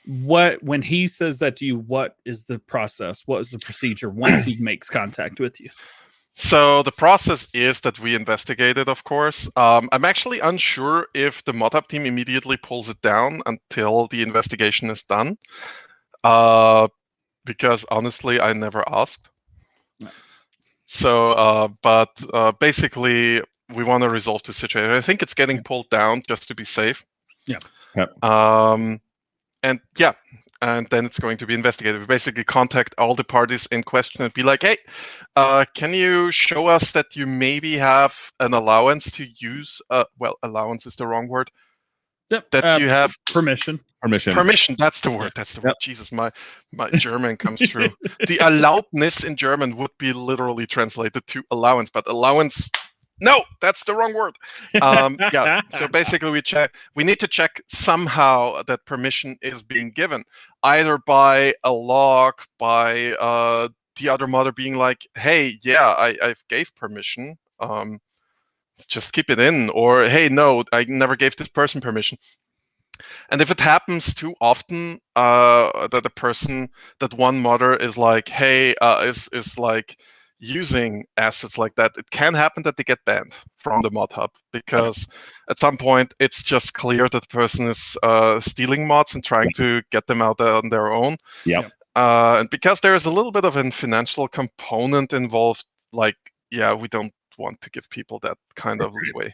B: When he says that to you, what is the process? What is the procedure once he makes contact with you?
C: So the process is that we investigate it, of course. I'm actually unsure if the modhub team immediately pulls it down until the investigation is done, because honestly, I never asked. No. So, but basically, we want to resolve the situation. I think it's getting pulled down just to be safe.
B: Yeah.
C: And then it's going to be investigated. We basically contact all the parties in question and be like, hey, can you show us that you maybe have an allowance to use, allowance is the wrong word.
B: Yep.
C: That you have
B: permission.
C: Permission, that's the word. That's the word. Jesus, my German comes through. The Erlaubnis in German would be literally translated to allowance, but allowance, no, that's the wrong word. So basically we need to check somehow that permission is being given, either by a log, by the other modder being like, hey, yeah, I've gave permission, just keep it in, or hey, no, I never gave this person permission. And if it happens too often, that one modder is like, hey, is like using assets like that, it can happen that they get banned from the mod hub, because at some point it's just clear that the person is stealing mods and trying to get them out on their own. And because there's a little bit of a financial component involved, like, we don't want to give people that kind of leeway.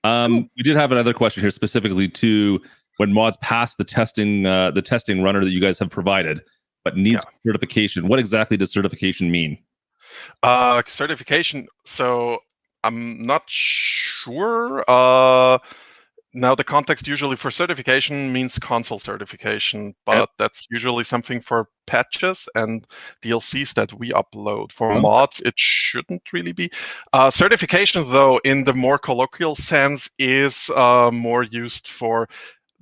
A: We did have another question here specifically to when mods pass the testing runner that you guys have provided, but needs certification. What exactly does certification mean?
C: Certification. So I'm not sure. Now the context usually for certification means console certification, but that's usually something for patches and DLCs that we upload. For mods, it shouldn't really be. Certification, though, in the more colloquial sense, is more used for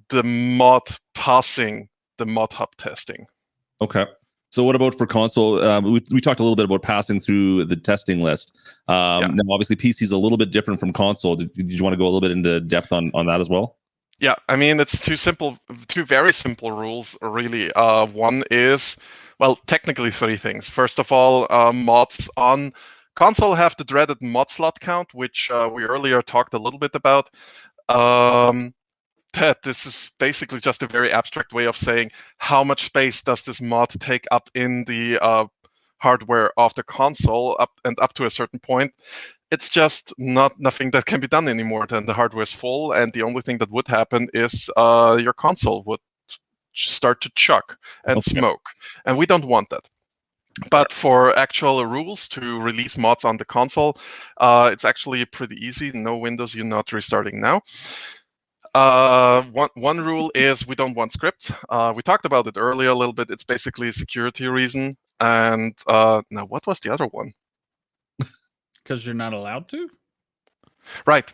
C: the mod passing the mod hub testing.
A: Okay. So what about for console? We talked a little bit about passing through the testing list. Now, obviously, PC is a little bit different from console. Did you want to go a little bit into depth on that as well?
C: Yeah, I mean, it's two very simple rules, really. One is, well, technically 3 things. First of all, mods on console have the dreaded mod slot count, which we earlier talked a little bit about. That this is basically just a very abstract way of saying how much space does this mod take up in the hardware of the console, up to a certain point. It's just nothing that can be done anymore. Then the hardware's full, and the only thing that would happen is your console would start to chuck and smoke, and we don't want that. But for actual rules to release mods on the console, it's actually pretty easy. No Windows, you're not restarting now. One rule is we don't want scripts. We talked about it earlier a little bit. It's basically a security reason. And now, what was the other one?
B: Because you're not allowed to?
C: Right.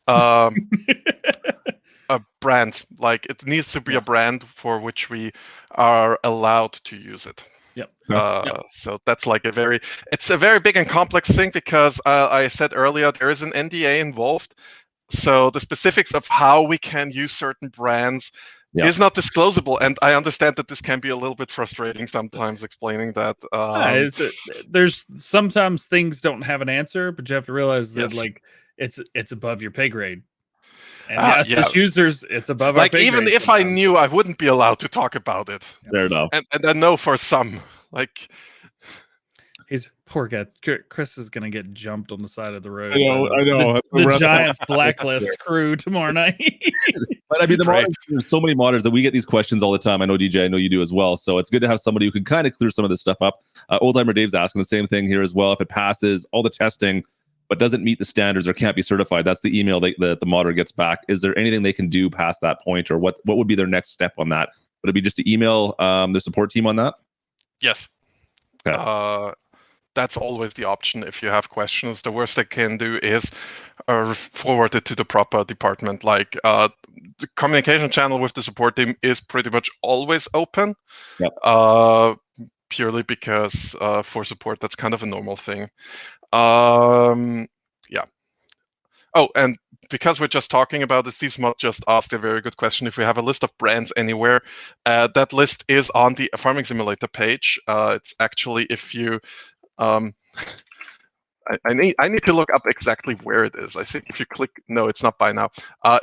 C: A brand. Like, it needs to be a brand for which we are allowed to use it.
B: Yep.
C: So that's like it's a very big and complex thing because I said earlier there is an NDA involved. So the specifics of how we can use certain brands is not disclosable, and I understand that this can be a little bit frustrating sometimes explaining that.
B: There's sometimes things don't have an answer, but you have to realize that like it's above your pay grade. And as users, it's above our pay grade.
C: Even if I knew, I wouldn't be allowed to talk about it.
A: Fair enough.
C: And I know for some, like.
B: He's poor guy. Chris is gonna get jumped on the side of the road.
A: I know.
B: The Giants blacklist crew tomorrow night.
A: But I mean, there's so many modders that we get these questions all the time. I know DJ, I know you do as well. So it's good to have somebody who can kind of clear some of this stuff up. Oldtimer Dave's asking the same thing here as well. If it passes all the testing, but doesn't meet the standards or can't be certified, that's the email that the modder gets back. Is there anything they can do past that point, or what would be their next step on that? Would it be just to email the support team on that?
C: Yes. Okay. That's always the option if you have questions. The worst they can do is forward it to the proper department. Like the communication channel with the support team is pretty much always open.
A: Yep.
C: Purely because for support, that's kind of a normal thing. Yeah. Oh, and because we're just talking about this, Steve Smott just asked a very good question. If we have a list of brands anywhere, that list is on the Farming Simulator page. It's actually, if you I need to look up exactly where it is. I think if you click, no, it's not by now.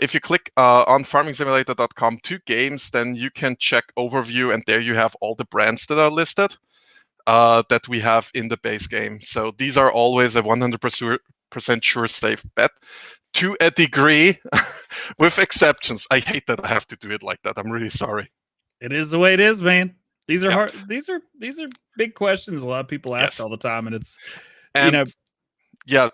C: If you click on farmingsimulator.com to games, then you can check overview, and there you have all the brands that are listed that we have in the base game. So these are always a 100% sure safe bet to a degree, with exceptions. I hate that I have to do it like that. I'm really sorry.
B: It is the way it is, man. These are hard. These are big questions a lot of people ask all the time, and it's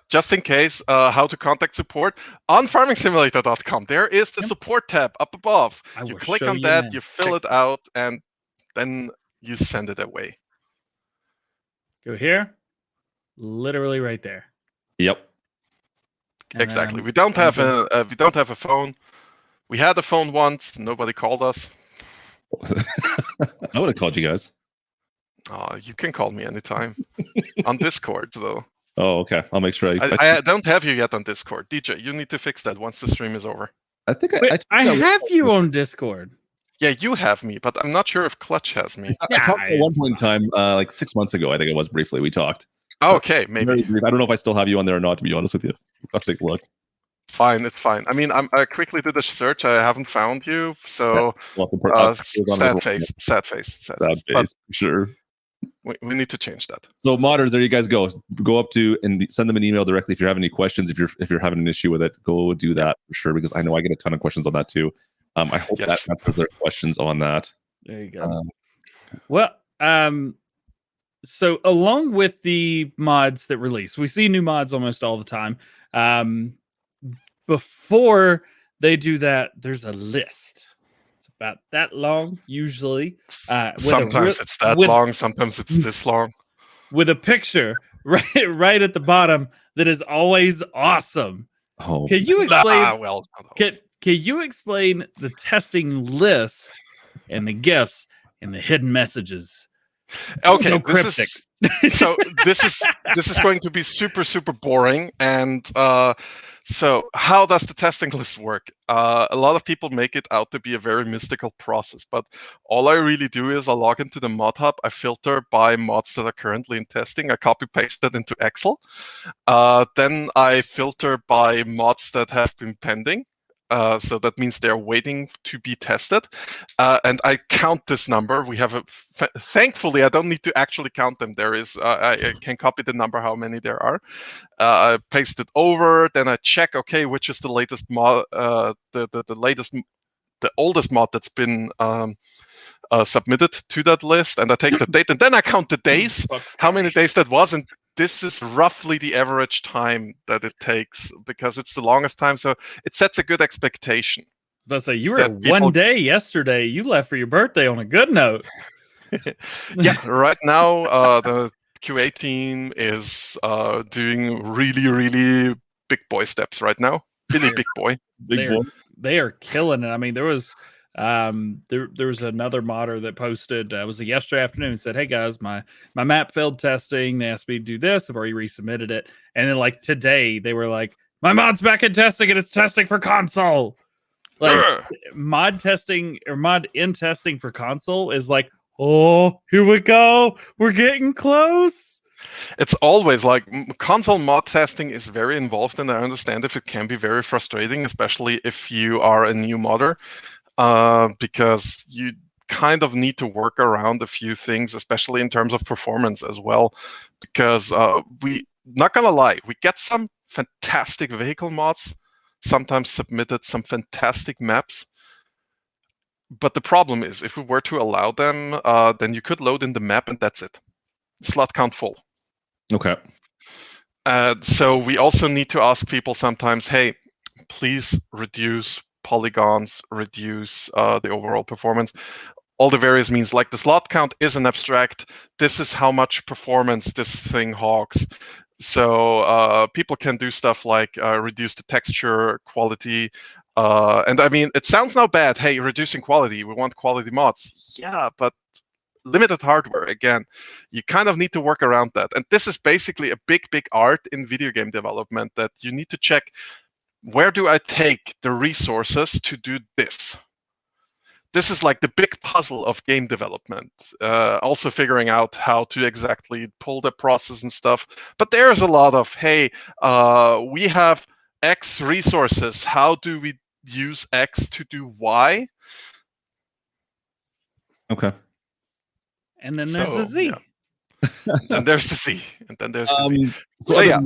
C: just in case, how to contact support on farmingsimulator.com. There is the support tab up above. You click on that, you fill it out, and then you send it away.
B: Go here, literally right there.
A: Yep.
B: And
C: exactly. We don't have a phone. We had a phone once. Nobody called us.
A: I would have called you guys.
C: You can call me anytime. On Discord, though.
A: Oh, okay. I'll make sure
C: I don't have you yet on Discord. DJ, you need to fix that once the stream is over.
A: I think
B: I have you on Discord.
C: Yeah, you have me, but I'm not sure if Klutch has me.
A: I talked at one point in time, like 6 months ago, I think it was briefly, we talked.
C: Okay, maybe.
A: I don't know if I still have you on there or not, to be honest with you. I'll have to take a look.
C: Fine, it's fine. I mean, I quickly did a search. I haven't found you, so sad face.
A: But sure.
C: We need to change that.
A: So modders, there you guys go. Go up to and send them an email directly if you have any questions. If you're having an issue with it, go do that for sure, because I know I get a ton of questions on that too. I hope that answers their questions on that.
B: There you go. So along with the mods that release, we see new mods almost all the time. Before they do that, there's a list. It's about that long, usually.
C: Sometimes it's that long, sometimes it's this long.
B: With a picture right at the bottom that is always awesome.
A: Oh,
B: can you explain? Can you explain the testing list and the gifts and the hidden messages?
C: Okay,
B: so cryptic.
C: This is going to be super boring. And so how does the testing list work? A lot of people make it out to be a very mystical process, but all I really do is I log into the modhub, I filter by mods that are currently in testing, I copy paste that into Excel, then I filter by mods that have been pending. So that means they're waiting to be tested. And I count this number. We have thankfully, I don't need to actually count them. There is, I can copy the number, how many there are. I paste it over, then I check, okay, which is the latest mod, the oldest mod that's been submitted to that list, and I take the date, and then I count the days, how many days that was, and this is roughly the average time that it takes, because it's the longest time, so it sets a good expectation.
B: Let's say you were one day yesterday. You left for your birthday on a good note.
C: Yeah, right now the QA team is doing really, really big boy steps right now. Really big boy.
B: They are killing it. I mean, there was another modder that posted, it was yesterday afternoon, said, hey guys, my map failed testing. They asked me to do this. I've already resubmitted it. And then like today they were like, my mod's back in testing and it's testing for console. Like mod testing or mod in testing for console is like, oh, here we go. We're getting close.
C: It's always like console mod testing is very involved, and I understand if it can be very frustrating, especially if you are a new modder, because you kind of need to work around a few things, especially in terms of performance as well. Because not gonna lie, we get some fantastic vehicle mods, sometimes submitted some fantastic maps. But the problem is, if we were to allow them, then you could load in the map and that's it. Slot count full.
A: Okay.
C: So we also need to ask people sometimes, hey, please reduce polygons, reduce the overall performance. All the various means, like the slot count is an abstract. This is how much performance this thing hogs. So people can do stuff like reduce the texture quality. And I mean, it sounds not bad. Hey, reducing quality, we want quality mods. Yeah, but limited hardware, again, you kind of need to work around that. And this is basically a big art in video game development, that you need to check, where do I take the resources to do this? This is like the big puzzle of game development. Also figuring out how to exactly pull the process and stuff. But there's a lot of, hey, we have X resources. How do we use X to do Y?
A: Okay.
B: And then there's the Z.
C: Yeah. And there's the Z. And then there's the Z. So yeah,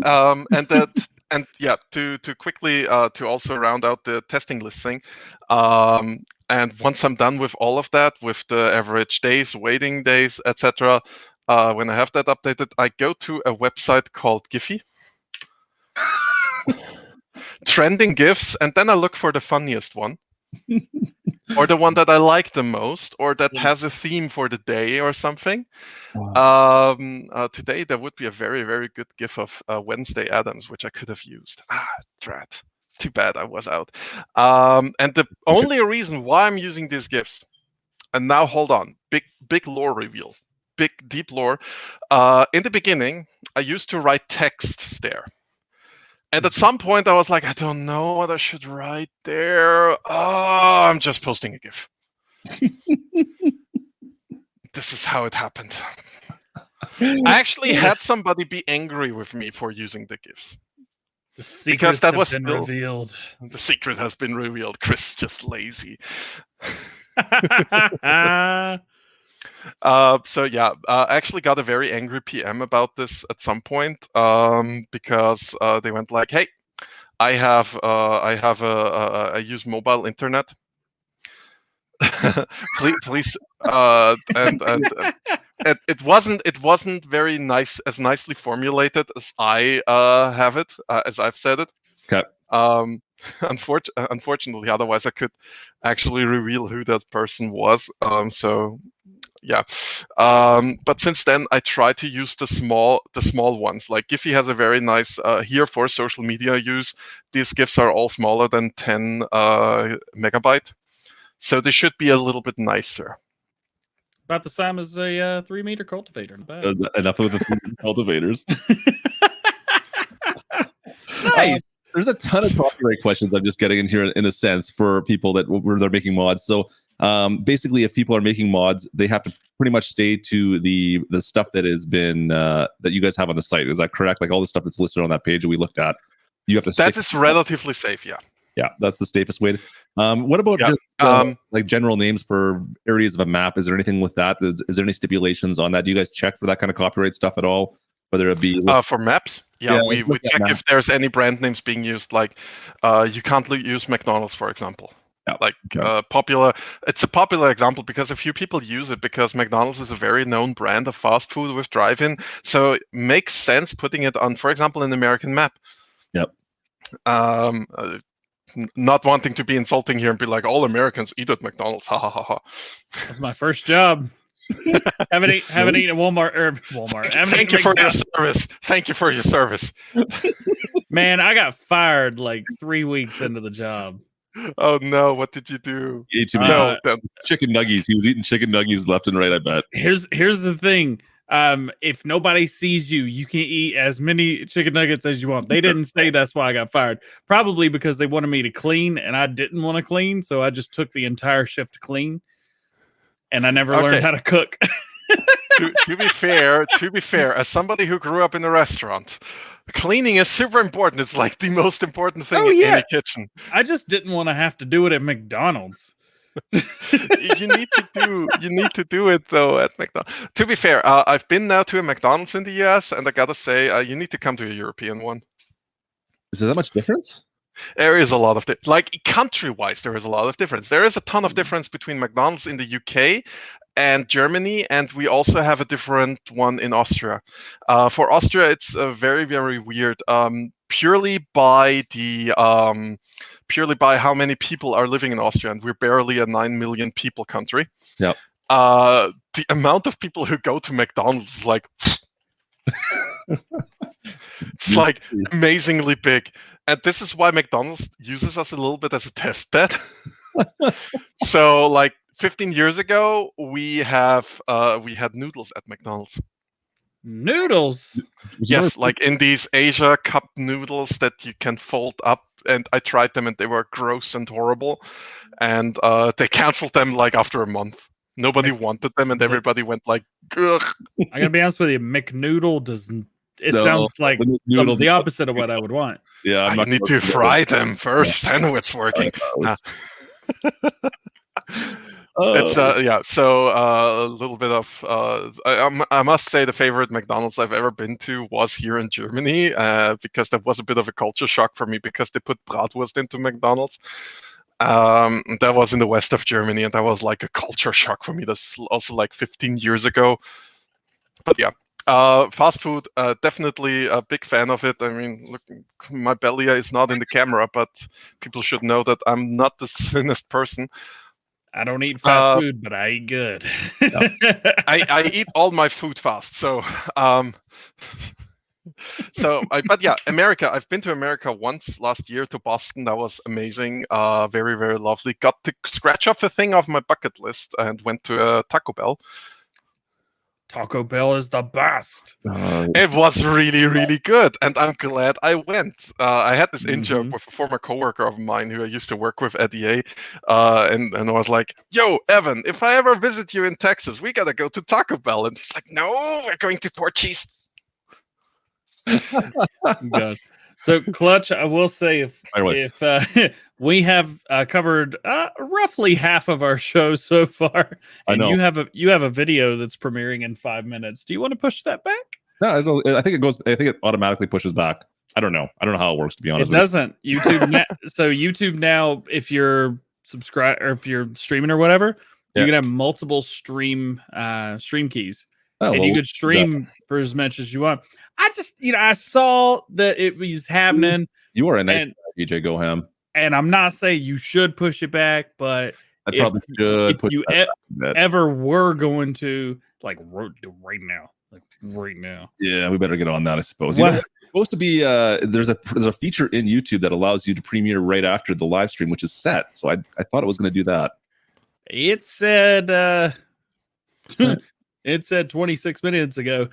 C: and yeah, to quickly to also round out the testing listing. And once I'm done with all of that, with the average days, waiting days, etc., when I have that updated, I go to a website called Giphy. Trending GIFs, and then I look for the funniest one. Or the one that I like the most, or that has a theme for the day or something. Wow. Today there would be a very, very good GIF of Wednesday Addams, which I could have used. Drat. Too bad I was out. And the only reason why I'm using these GIFs, and now hold on, big lore reveal, big deep lore. In the beginning, I used to write texts there. And at some point, I was like, I don't know what I should write there. Oh, I'm just posting a GIF. This is how it happened. I actually had somebody be angry with me for using the GIFs.
B: The secret has been revealed.
C: The secret has been revealed. Chris is just lazy. So yeah, I actually got a very angry PM about this at some point, because they went like, "Hey, I use mobile internet. please." And it wasn't very nice, as nicely formulated as I have it, as I've said it.
A: Okay.
C: Unfortunately, otherwise I could actually reveal who that person was. So yeah, but since then I try to use the small ones. Like Giphy has a very nice here for social media use. These GIFs are all smaller than 10 megabyte, so they should be a little bit nicer.
B: About the same as a 3-meter cultivator.
A: Enough of the cultivators.
B: Nice.
A: There's a ton of copyright questions I'm just getting in here, in a sense, for people where they're making mods. So basically, if people are making mods, they have to pretty much stay to the stuff that has been that you guys have on the site. Is that correct? Like all the stuff that's listed on that page that we looked at, you have to.
C: That is relatively safe, yeah.
A: Yeah, that's the safest way. What about
C: Yeah,
A: just like general names for areas of a map? Is there anything with that? Is there any stipulations on that? Do you guys check for that kind of copyright stuff at all? Whether it be
C: For maps, yeah,
A: Yeah,
C: we
A: look at
C: check
A: map.
C: if there's any brand names being used. Like, you can't use McDonald's, for example.
A: Yeah,
C: Like
A: okay.
C: popular, it's a popular example because a few people use it because McDonald's is a very known brand of fast food with drive-in, so it makes sense putting it on, for example, an American map.
A: Yep.
C: Not wanting to be insulting here and be like all Americans eat at McDonald's, ha ha ha ha.
B: That's my first job. haven't eaten at Walmart.
C: Thank you for your service. Thank you for your service.
B: Man, I got fired like 3 weeks into the job.
C: Oh no! What did you do?
A: He ate too many
C: No,
A: chicken nuggies. He was eating chicken nuggies left and right, I bet.
B: Here's the thing. If nobody sees you, you can eat as many chicken nuggets as you want. They didn't say that's why I got fired. Probably because they wanted me to clean and I didn't want to clean. So I just took the entire shift to clean. And I never learned how to cook.
C: to be fair, as somebody who grew up in a restaurant, cleaning is super important. It's like the most important thing in any kitchen.
B: I just didn't want to have to do it at McDonald's.
C: you need to do it though at McDonald's. To be fair, I've been now to a McDonald's in the US, and I gotta say, you need to come to a European one.
A: Is there that much difference?
C: There is a lot of like country-wise, there is a lot of difference. There is a ton of difference between McDonald's in the UK and Germany, and we also have a different one in Austria. For Austria, it's very, very weird. Purely by how many people are living in Austria, and we're barely a 9 million people country.
A: Yep.
C: The amount of people who go to McDonald's is like it's like amazingly big. And this is why McDonald's uses us a little bit as a test bed. So like 15 years ago, we had noodles at McDonald's.
B: Noodles?
C: Yes, like in these Asia cup noodles that you can fold up. And I tried them and they were gross and horrible. And they canceled them like after a month. Nobody wanted them and everybody went like, ugh.
B: I gotta be honest with you, McNoodle doesn't. It sounds like the opposite of what I would want.
A: Yeah,
C: I need to fry them first, then it's working. It's So a little bit of I must say the favorite McDonald's I've ever been to was here in Germany, because that was a bit of a culture shock for me because they put bratwurst into McDonald's. That was in the west of Germany, and that was like a culture shock for me. That's also like 15 years ago. But yeah. Fast food, definitely a big fan of it. I mean, look, my belly is not in the camera, but people should know that I'm not the thinnest person.
B: I don't eat fast food, but I eat good.
C: I eat all my food fast. So, but yeah, America. I've been to America once last year to Boston. That was amazing. Very, very lovely. Got to scratch off a thing off my bucket list and went to Taco Bell.
B: Taco Bell is the best.
C: It was really, really good, and I'm glad I went. I had this in-joke with a former coworker of mine who I used to work with at EA, and I was like, "Yo, Evan, if I ever visit you in Texas, we gotta go to Taco Bell." And he's like, "No, we're going to Portchese."
B: Gosh. So, Klutch, I will say if we have covered roughly half of our show so far, and you have a video that's premiering in 5 minutes. Do you want to push that back?
A: No, I think it goes. I think it automatically pushes back. I don't know how it works, to be honest.
B: It doesn't. YouTube so YouTube now, if you're subscribed or if you're streaming or whatever, you can have multiple stream keys. And you could stream for as much as you want. I just, I saw that it was happening.
A: You are a nice guy, PJ Goham.
B: And I'm not saying you should push it back, but
A: I probably should.
B: If you ever were going to, like, right now.
A: Yeah, we better get on that, I suppose. It's supposed to be, there's a feature in YouTube that allows you to premiere right after the live stream, which is set. So I thought it was going to do that.
B: It said, it said 26 minutes ago,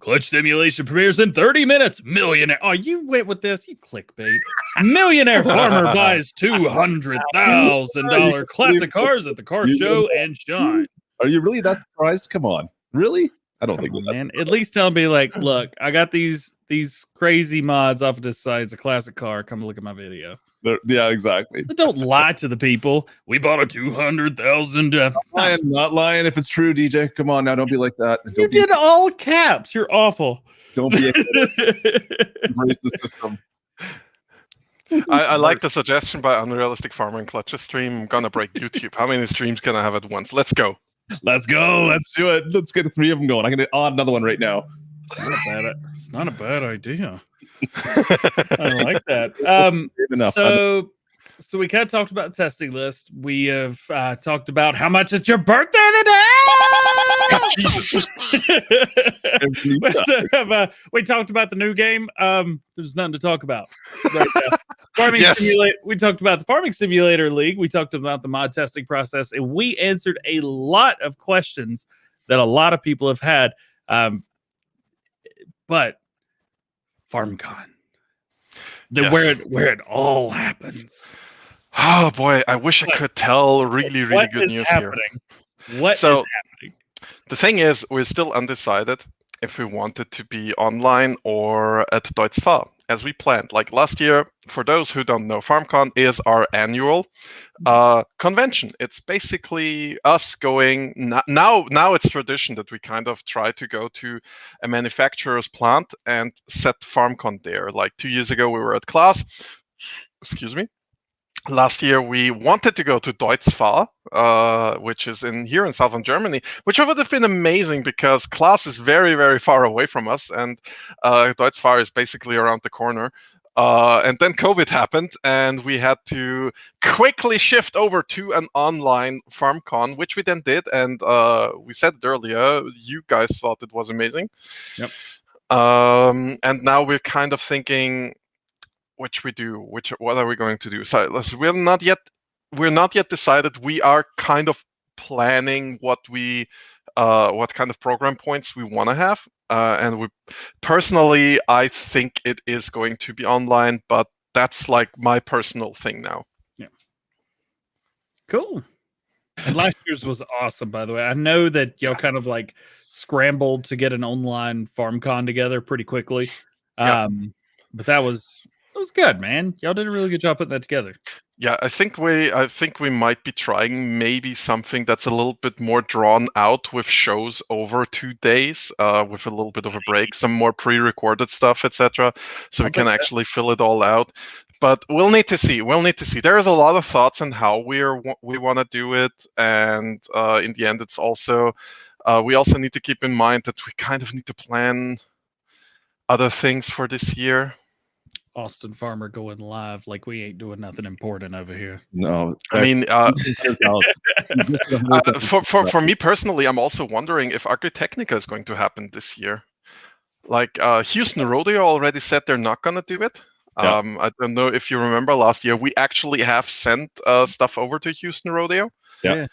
B: Klutch Simulation premieres in 30 minutes. Millionaire. Oh, you went with this? You clickbait. Millionaire farmer buys $200,000 classic cars at the car show and shine.
A: Are you really that surprised? Come on. Really? I don't
B: Come
A: think
B: on,
A: that.
B: man. At least tell me, like, look, I got these crazy mods off of this site. It's a classic car. Come look at my video.
A: Yeah, exactly.
B: But don't lie to the people. We bought a 200,000.
A: Not lying if it's true, DJ. Come on now, don't be like that.
B: You did all caps. You're awful.
A: Don't be embrace the system.
C: I like the suggestion by Unrealistic Farmer and Klutch's stream. I'm gonna break YouTube. How many streams can I have at once? Let's go.
A: Let's go. Let's do it. Let's get 3 of them going. I'm gonna add another one right now.
B: It's not a bad idea. I like that. So we kind of talked about the testing list. We have talked about how much it's your birthday today.
C: Jesus.
B: We talked about the new game. There's nothing to talk about right now. Simulator. We talked about the Farming Simulator League. We talked about the mod testing process, and we answered a lot of questions that a lot of people have had. But FarmCon, where it all happens.
C: Oh boy, I wish I could tell really good news
B: happening?
C: here.
B: What is happening?
C: The thing is, we're still undecided if we want it to be online or at Deutz Fahr, as we planned. Like last year, for those who don't know, FarmCon is our annual convention. It's basically us going, now it's tradition that we kind of try to go to a manufacturer's plant and set FarmCon there. Like 2 years ago, we were at Class. Excuse me. Last year, we wanted to go to Deutz Fahr, which is here in southern Germany, which would have been amazing because Class is very far away from us, and Deutz Fahr is basically around the corner. And then COVID happened, and we had to quickly shift over to an online FarmCon, which we then did. And we said it earlier, you guys thought it was amazing.
B: Yep.
C: And now we're kind of thinking, what are we going to do? So we're not yet decided. We are kind of planning what kind of program points we want to have. And personally, I think it is going to be online, but that's like my personal thing now.
B: Yeah. Cool. And last year's was awesome, by the way. I know that y'all kind of like scrambled to get an online FarmCon together pretty quickly. But that was good, man. Y'all did a really good job putting that together.
C: Yeah, I think we might be trying maybe something that's a little bit more drawn out with shows over 2 days, with a little bit of a break, some more pre-recorded stuff, etc. So we can actually fill it all out. But we'll need to see. There's a lot of thoughts on how we want to do it, and in the end, it's also we also need to keep in mind that we kind of need to plan other things for this year.
B: Austin Farmer going live like we ain't doing nothing important over here.
A: No,
C: I mean, for me personally, I'm also wondering if Agritechnica is going to happen this year. Like Houston Rodeo already said they're not going to do it.
A: Yeah.
C: I don't know if you remember last year, we actually have sent stuff over to Houston Rodeo.
A: Yeah.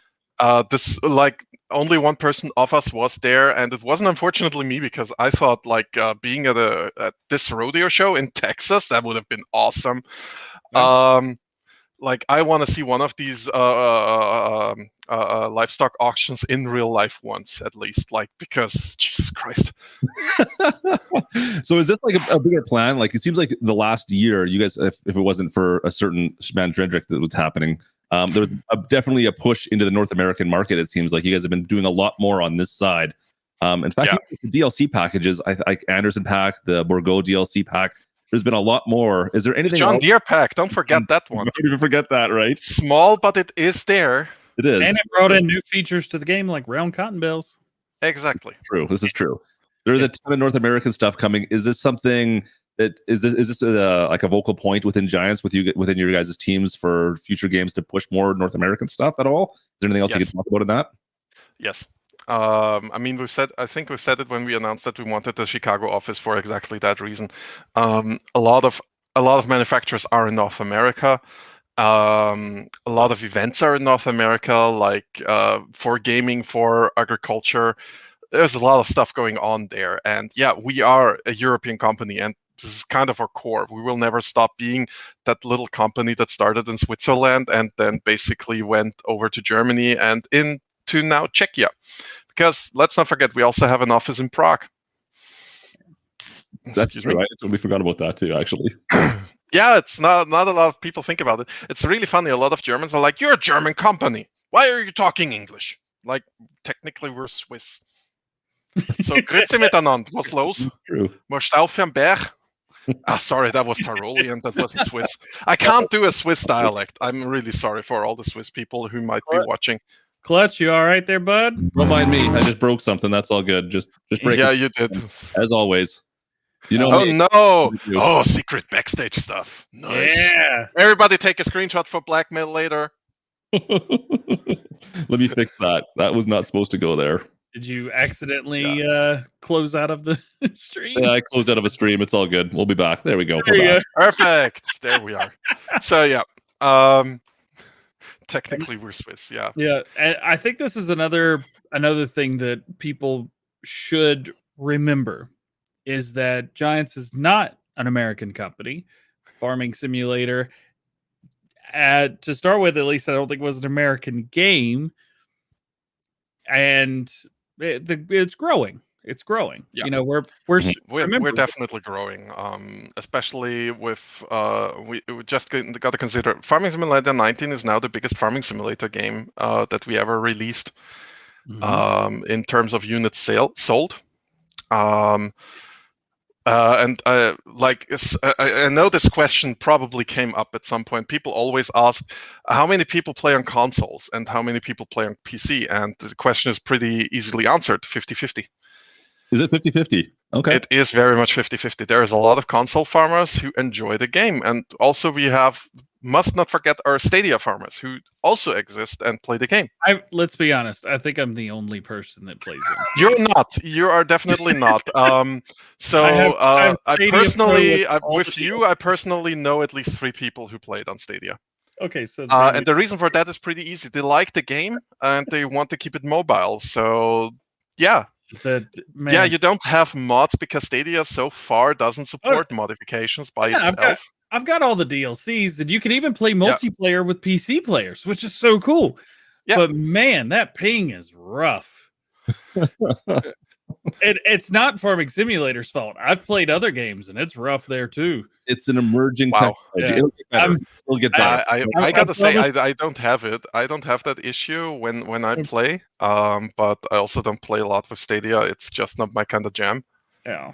C: This like only one person of us was there, and it wasn't unfortunately me because I thought like being at this rodeo show in Texas, that would have been awesome.
B: Yeah.
C: Like I want to see one of these livestock auctions in real life once at least, like because Jesus Christ.
A: So is this like a bigger plan? Like it seems like the last year, you guys, if it wasn't for a certain Schmandrendrick that was happening, there was definitely a push into the North American market. It seems like you guys have been doing a lot more on this side. In fact, the DLC packages, like Anderson pack, the Bourgault DLC pack, there's been a lot more. Is there anything
C: John
A: else?
C: Deere pack, don't forget that one.
A: Don't even forget that, right?
C: Small, but it is there.
A: It is.
B: And it brought in new features to the game like round cotton bales.
C: Exactly.
A: True. This is true. There's a ton of North American stuff coming. Is this something that is this like a vocal point within Giants within your guys' teams for future games to push more North American stuff at all? Is there anything else you can talk about in that?
C: Yes. I mean, I think we've said it when we announced that we wanted the Chicago office for exactly that reason. A lot of manufacturers are in North America. A lot of events are in North America, like for gaming, for agriculture. There's a lot of stuff going on there. And yeah, we are a European company, and this is kind of our core. We will never stop being that little company that started in Switzerland and then basically went over to Germany and into now Czechia, Because let's not forget, we also have an office in Prague.
A: That's true. I totally forgot about that too, actually.
C: Yeah, it's not a lot of people think about it. It's really funny. A lot of Germans are like, "You're a German company. Why are you talking English?" Like, technically, we're Swiss. So, grüezi miteinander. Was los?
A: True.
C: Musst auf am Berg? Ah, sorry, that was Tyrolean. That wasn't Swiss. I can't do a Swiss dialect. I'm really sorry for all the Swiss people who might be watching.
B: Clutch, you all right there, bud?
A: Don't mind me. I just broke something. That's all good. Just break
C: Yeah,
A: it.
C: you did.
A: As always. You know.
C: Oh
A: me.
C: no! Oh, secret backstage stuff. Nice.
B: Yeah.
C: Everybody take a screenshot for blackmail later.
A: Let me fix that. That was not supposed to go there.
B: Did you accidentally close out of the stream?
A: Yeah, I closed out of a stream. It's all good. We'll be back. There we go.
B: There you go.
C: Perfect. There we are. So yeah. Technically we're Swiss, yeah.
B: Yeah. And I think this is another thing that people should remember is that Giants is not an American company. Farming Simulator, to start with, at least I don't think it was an American game. And it's growing. It's growing.
C: Yeah.
B: You know, we're
C: definitely growing. Especially with we just got to consider Farming Simulator 19 is now the biggest farming simulator game that we ever released. In terms of units sold. And I know this question probably came up at some point. People always ask, how many people play on consoles and how many people play on PC? And the question is pretty easily answered, 50-50.
A: Is it 50-50? Okay.
C: It is very much 50-50. There is a lot of console farmers who enjoy the game. And also we must not forget our Stadia farmers who also exist and play the game.
B: Let's be honest. I think I'm the only person that plays it.
C: You're not. You are definitely not. I personally know at least 3 people who played on Stadia.
B: Okay, so
C: and the reason for that is pretty easy. They like the game and they want to keep it mobile. So yeah. Yeah, you don't have mods because Stadia so far doesn't support modifications by itself.
B: I've got all the DLCs, and you can even play multiplayer with PC players, which is so cool. Yeah. But man, that ping is rough. It's not Farming Simulator's fault. I've played other games, and it's rough there too.
A: It's an emerging technology.
B: Yeah.
A: It'll get better.
C: I gotta say, I don't have it. I don't have that issue when I play. But I also don't play a lot with Stadia. It's just not my kind of jam.
B: Yeah.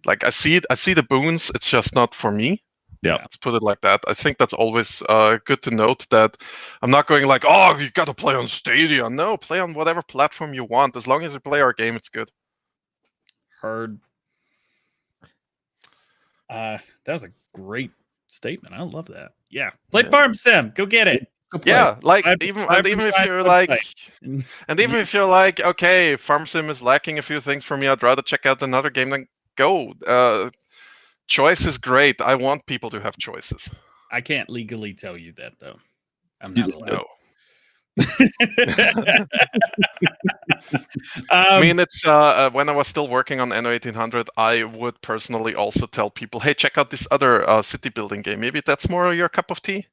C: Like I see the boons. It's just not for me.
A: Yeah.
C: Let's put it like that. I think that's always good to note that I'm not going like, oh, you got to play on Stadia. No, play on whatever platform you want. As long as you play our game, it's good.
B: Heard. That was a great statement. I love that. Yeah. Play Farm Sim. Go get it.
C: Yeah, like even if you're like, okay, Farm Sim is lacking a few things for me, I'd rather check out another game than go. Choice is great. I want people to have choices.
B: I can't legally tell you that though. I'm not allowed.
C: No. I mean, it's when I was still working on Anno 1800, I would personally also tell people, hey, check out this other city building game. Maybe that's more your cup of tea.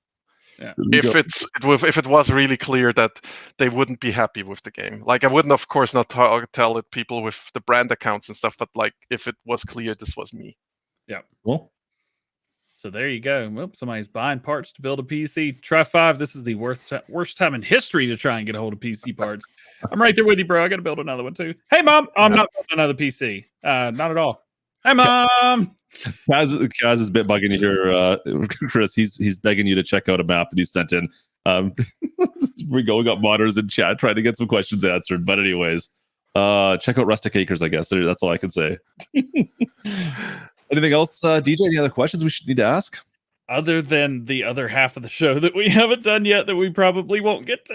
B: Yeah.
C: If it was really clear that they wouldn't be happy with the game, like I wouldn't, of course, not tell it people with the brand accounts and stuff, but like if it was clear this was me.
B: Yeah.
A: Well.
B: So there you go. Well, somebody's buying parts to build a PC. Try 5. This is the worst time in history to try and get a hold of PC parts. I'm right there with you, bro. I got to build another one too. Hey, Mom. Oh, I'm not building another PC. Not at all. Hi, Mom.
A: Kaz is a bit bugging you here, Chris. He's begging you to check out a map that he sent in. We got monitors in chat trying to get some questions answered. But anyways, check out Rustic Acres, I guess. That's all I can say. Anything else, DJ? Any other questions we should need to ask?
B: Other than the other half of the show that we haven't done yet that we probably won't get to.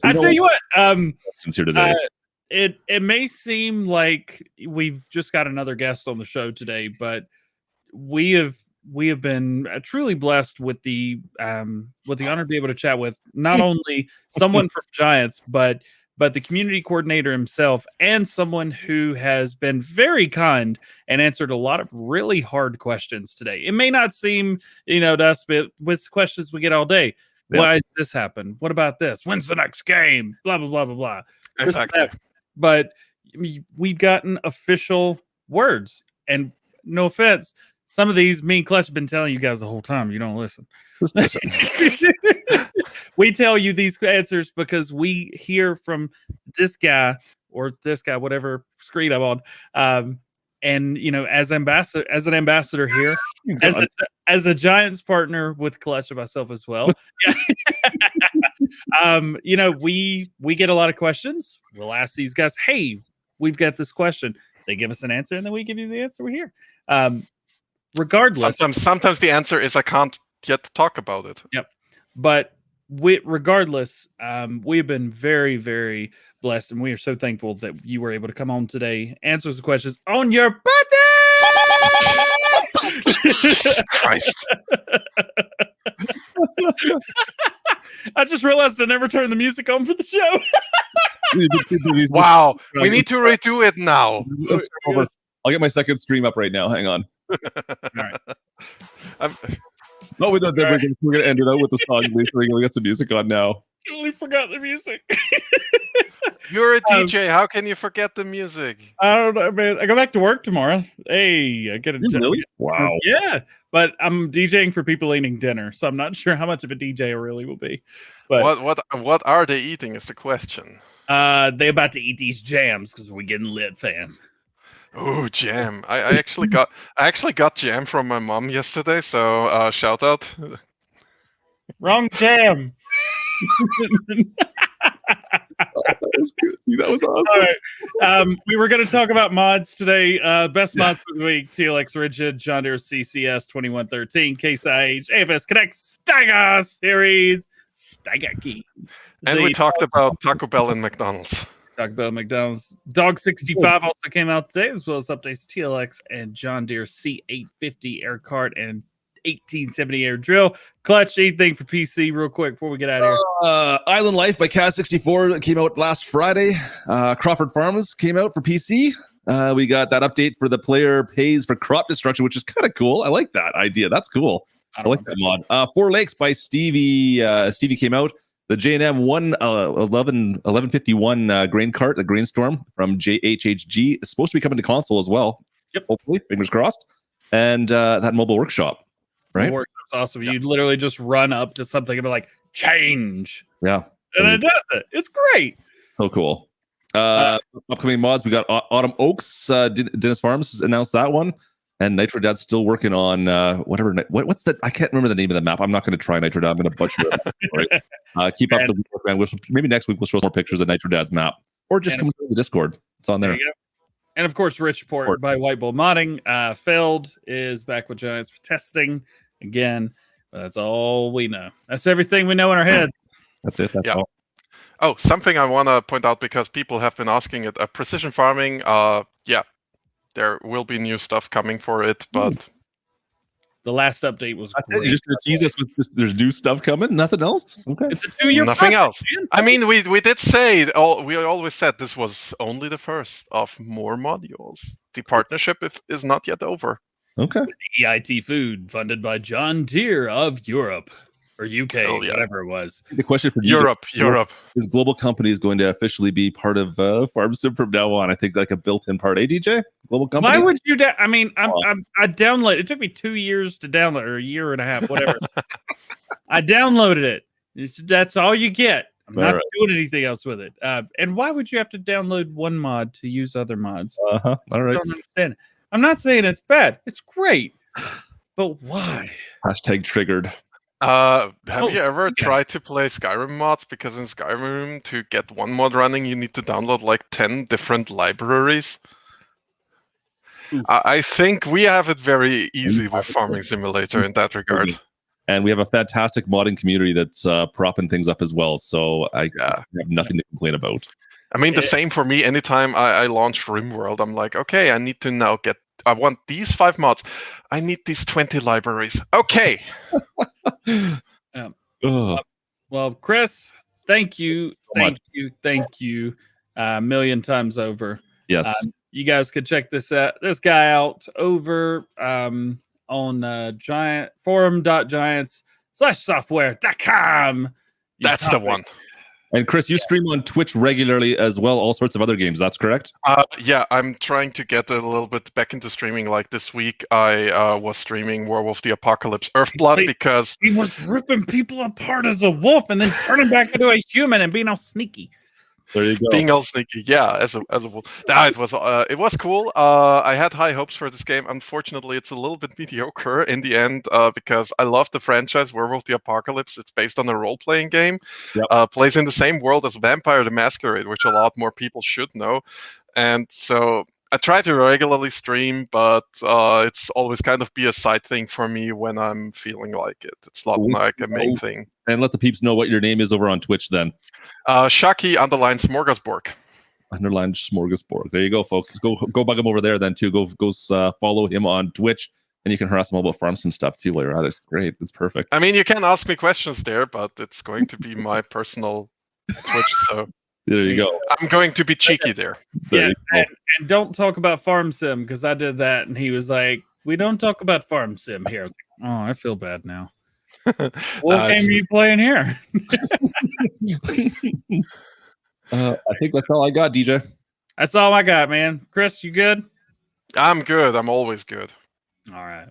B: I tell you what,
A: questions here today.
B: It may seem like we've just got another guest on the show today, but we have been truly blessed with the honor to be able to chat with not only someone from Giants, but the community coordinator himself and someone who has been very kind and answered a lot of really hard questions today. It may not seem, to us, but with questions we get all day, Why did this happen? What about this? When's the next game? Blah blah blah blah blah. This and
C: Exactly.
B: that. But we've gotten official words, and no offense, some of these me and Klutch have been telling you guys the whole time. You don't listen. We tell you these answers because we hear from this guy or this guy, whatever screen I'm on. And as an ambassador here, as a Giants partner with Klutch and myself as well. We get a lot of questions. We'll ask these guys, hey, we've got this question. They give us an answer, and then we give you the answer. We're here. Regardless,
C: sometimes the answer is I can't yet talk about it.
B: Yep. But regardless, we've been very, very blessed, and we are so thankful that you were able to come on today, answer the questions on your birthday.
C: Jesus Christ.
B: I just realized I never turned the music on for the show.
C: Wow, we need to redo it now.
A: I'll get my second stream up right now. Hang on.
B: All right.
A: No, we're gonna end it out with the song. We got some music on now.
B: Totally forgot the music.
C: You're a DJ. How can you forget the music?
B: I don't know, man. I go back to work tomorrow. Hey, I get a job.
A: Really? Wow.
B: Yeah, but I'm DJing for people eating dinner, so I'm not sure how much of a DJ I really will be. But
C: what are they eating is the question.
B: They about to eat these jams because we're getting lit, fam.
C: Oh, jam! I actually got jam from my mom yesterday. So shout out.
B: Wrong jam.
A: That was awesome.
B: All right. We were going to talk about mods today. Best mods for the week: TLX Rigid, John Deere CCS 2113, Case IH, AFS Connect, Steiger Series, Steiger Key.
C: And we talked about Taco Bell and McDonald's.
B: Taco Bell, McDonald's. Dog 65 also came out today, as well as updates TLX and John Deere C850 Air Cart and 1870 Air Drill. Klutch, anything for PC real quick before we get out of here?
A: Island Life by Kaz64 came out last Friday. Crawford Farms came out for PC. We got that update for the player pays for crop destruction, which is kind of cool. I like that idea. That's cool. I like that mod. Four Lakes by Stevie. Stevie came out. The J&M 1151 grain cart, the Grain Storm from JHHG, is supposed to be coming to console as well.
B: Yep.
A: Hopefully, fingers crossed. And that mobile workshop, right?
B: Mobile workshop's awesome. You literally just run up to something and be like, change.
A: Yeah.
B: And it does it. It's great.
A: So cool. Upcoming mods, we got Autumn Oaks. Dennis Farms announced that one. And Nitro Dad's still working on what's that? I can't remember the name of the map. I'm not going to try Nitro Dad. I'm going to butcher it. Right? Keep up the work, man. Maybe next week we'll show some more pictures of Nitro Dad's map, or just come through the Discord. It's on there.
B: And of course, Rich Report by White Bull Modding. Feld is back with Giants for testing again. But that's all we know. That's everything we know in our heads.
A: That's it. That's all.
C: Oh, something I want to point out because people have been asking it. Precision farming. There will be new stuff coming for it, but
B: the last update was
A: great.
B: You're
A: just going to tease us with there's new stuff coming? Nothing else? Okay.
B: It's a 2-year
C: nothing
B: project,
C: else.
B: Man.
C: I mean, we did say, we always said this was only the first of more modules. The partnership is not yet over.
A: Okay.
B: EIT Food, funded by John Deere of Europe. Or UK, whatever it was.
A: The question for
C: Europe.
A: Is global companies going to officially be part of FarmSim from now on? I think like a built-in part. DJ? Global company?
B: Why would you? I downloaded. It took me 2 years to download, or a year and a half, whatever. I downloaded it. That's all you get. I'm not doing anything else with it. And why would you have to download one mod to use other mods?
A: All right.
B: I don't understand. I'm not saying it's bad. It's great. But why?
A: Hashtag triggered.
C: Have you ever tried to play Skyrim mods? Because in Skyrim, to get one mod running, you need to download like 10 different libraries. I think we have it very easy with Farming Simulator in that regard.
A: And we have a fantastic modding community that's propping things up as well. So I have nothing to complain about.
C: I mean, the same for me. Anytime I launch RimWorld, I'm like, okay, I need to now I want these 5 mods. I need these 20 libraries. Okay.
B: Well, Chris, thank you a million times over.
A: Yes.
B: You guys could check this guy out over on forum.giants youtube.com/software.com.
C: That's the one.
A: And Chris, you stream on Twitch regularly as well, all sorts of other games. That's correct?
C: Yeah, I'm trying to get a little bit back into streaming. Like this week, I was streaming Werewolf the Apocalypse Earthblood because
B: he was ripping people apart as a wolf and then turning back into a human and being all sneaky.
A: There you go.
C: being all sneaky, yeah, as a wolf. It was cool. I had high hopes for this game. Unfortunately, it's a little bit mediocre in the end because I love the franchise Werewolf the Apocalypse. It's based on a role-playing game.
A: Yep.
C: Plays in the same world as Vampire the Masquerade, which a lot more people should know. And so I try to regularly stream, but it's always kind of be a side thing for me when I'm feeling like it. It's not like a main thing.
A: And let the peeps know what your name is over on Twitch then.
C: Shaki_Smorgasborg.
A: Underline Smorgasborg. There you go, folks. Go bug him over there then too. Go follow him on Twitch, and you can harass him all about farm sim stuff too while you're at it. It's great. It's perfect.
C: I mean, you can ask me questions there, but it's going to be my personal Twitch, so
A: there you go.
C: I'm going to be cheeky there.
B: And don't talk about farm sim because I did that, and he was like, "We don't talk about farm sim here." I was like, "Oh, I feel bad now." What game are you playing here?
A: I think that's all I got, DJ.
B: That's all I got, man. Chris, you good?
C: I'm good. I'm always good.
B: All right.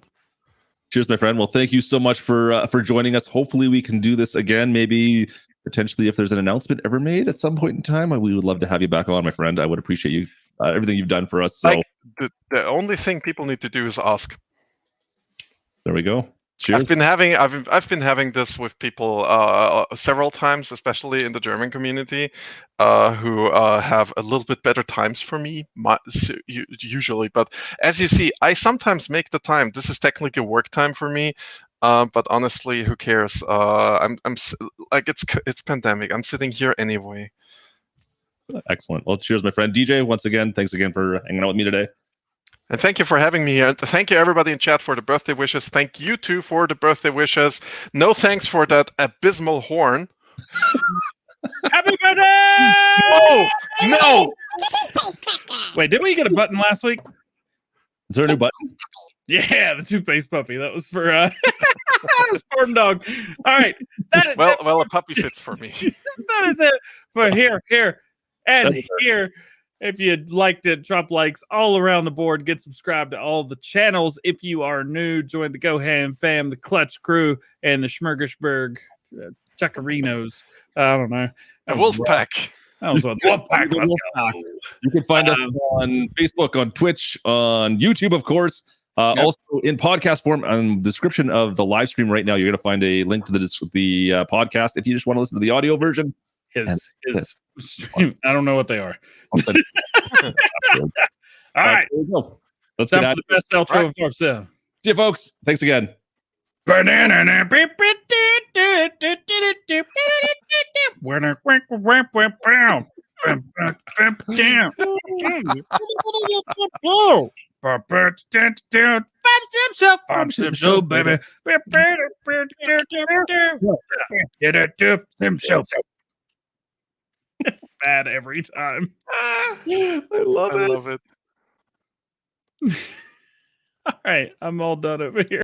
A: Cheers, my friend. Well, thank you so much for joining us. Hopefully, we can do this again. Maybe potentially, if there's an announcement ever made at some point in time, we would love to have you back on, my friend. I would appreciate you everything you've done for us. So
C: the only thing people need to do is ask.
A: There we go. Cheers.
C: I've been having this with people several times, especially in the German community, who have a little bit better times for me usually. But as you see, I sometimes make the time. This is technically work time for me, but honestly, who cares? I'm like it's pandemic. I'm sitting here anyway.
A: Excellent. Well, cheers, my friend. DJ, once again, thanks again for hanging out with me today.
C: And thank you for having me here. Thank you, everybody in chat, for the birthday wishes. Thank you, too, for the birthday wishes. No thanks for that abysmal horn.
B: Happy birthday!
C: Oh, no!
B: Wait, didn't we get a button last week?
A: Is there a new button?
B: Yeah, the toothpaste puppy. That was for Spartan Dog. All right. That is
C: well, a puppy fits for me.
B: That is it for here, and here. If you'd like to drop likes all around the board, get subscribed to all the channels. If you are new, join the Go Ham fam, the Klutch crew, and the Schmergersburg Chuckarinos. I don't know.
C: The Wolfpack.
B: That was what the Wolfpack.
A: You can find us on Facebook, on Twitch, on YouTube, of course. Also in podcast form, on the description of the live stream right now, you're going to find a link to the podcast if you just want to listen to the audio version.
B: His stream. I don't know what they are. All right.
A: Let's
B: Time
A: get out
B: for the best outro of Farm Sim.
A: See you, folks. Thanks again.
B: Farm Sim Show, baby. Sim Show. It's bad every time.
A: I love it.
C: Love it.
B: All right, I'm all done over here.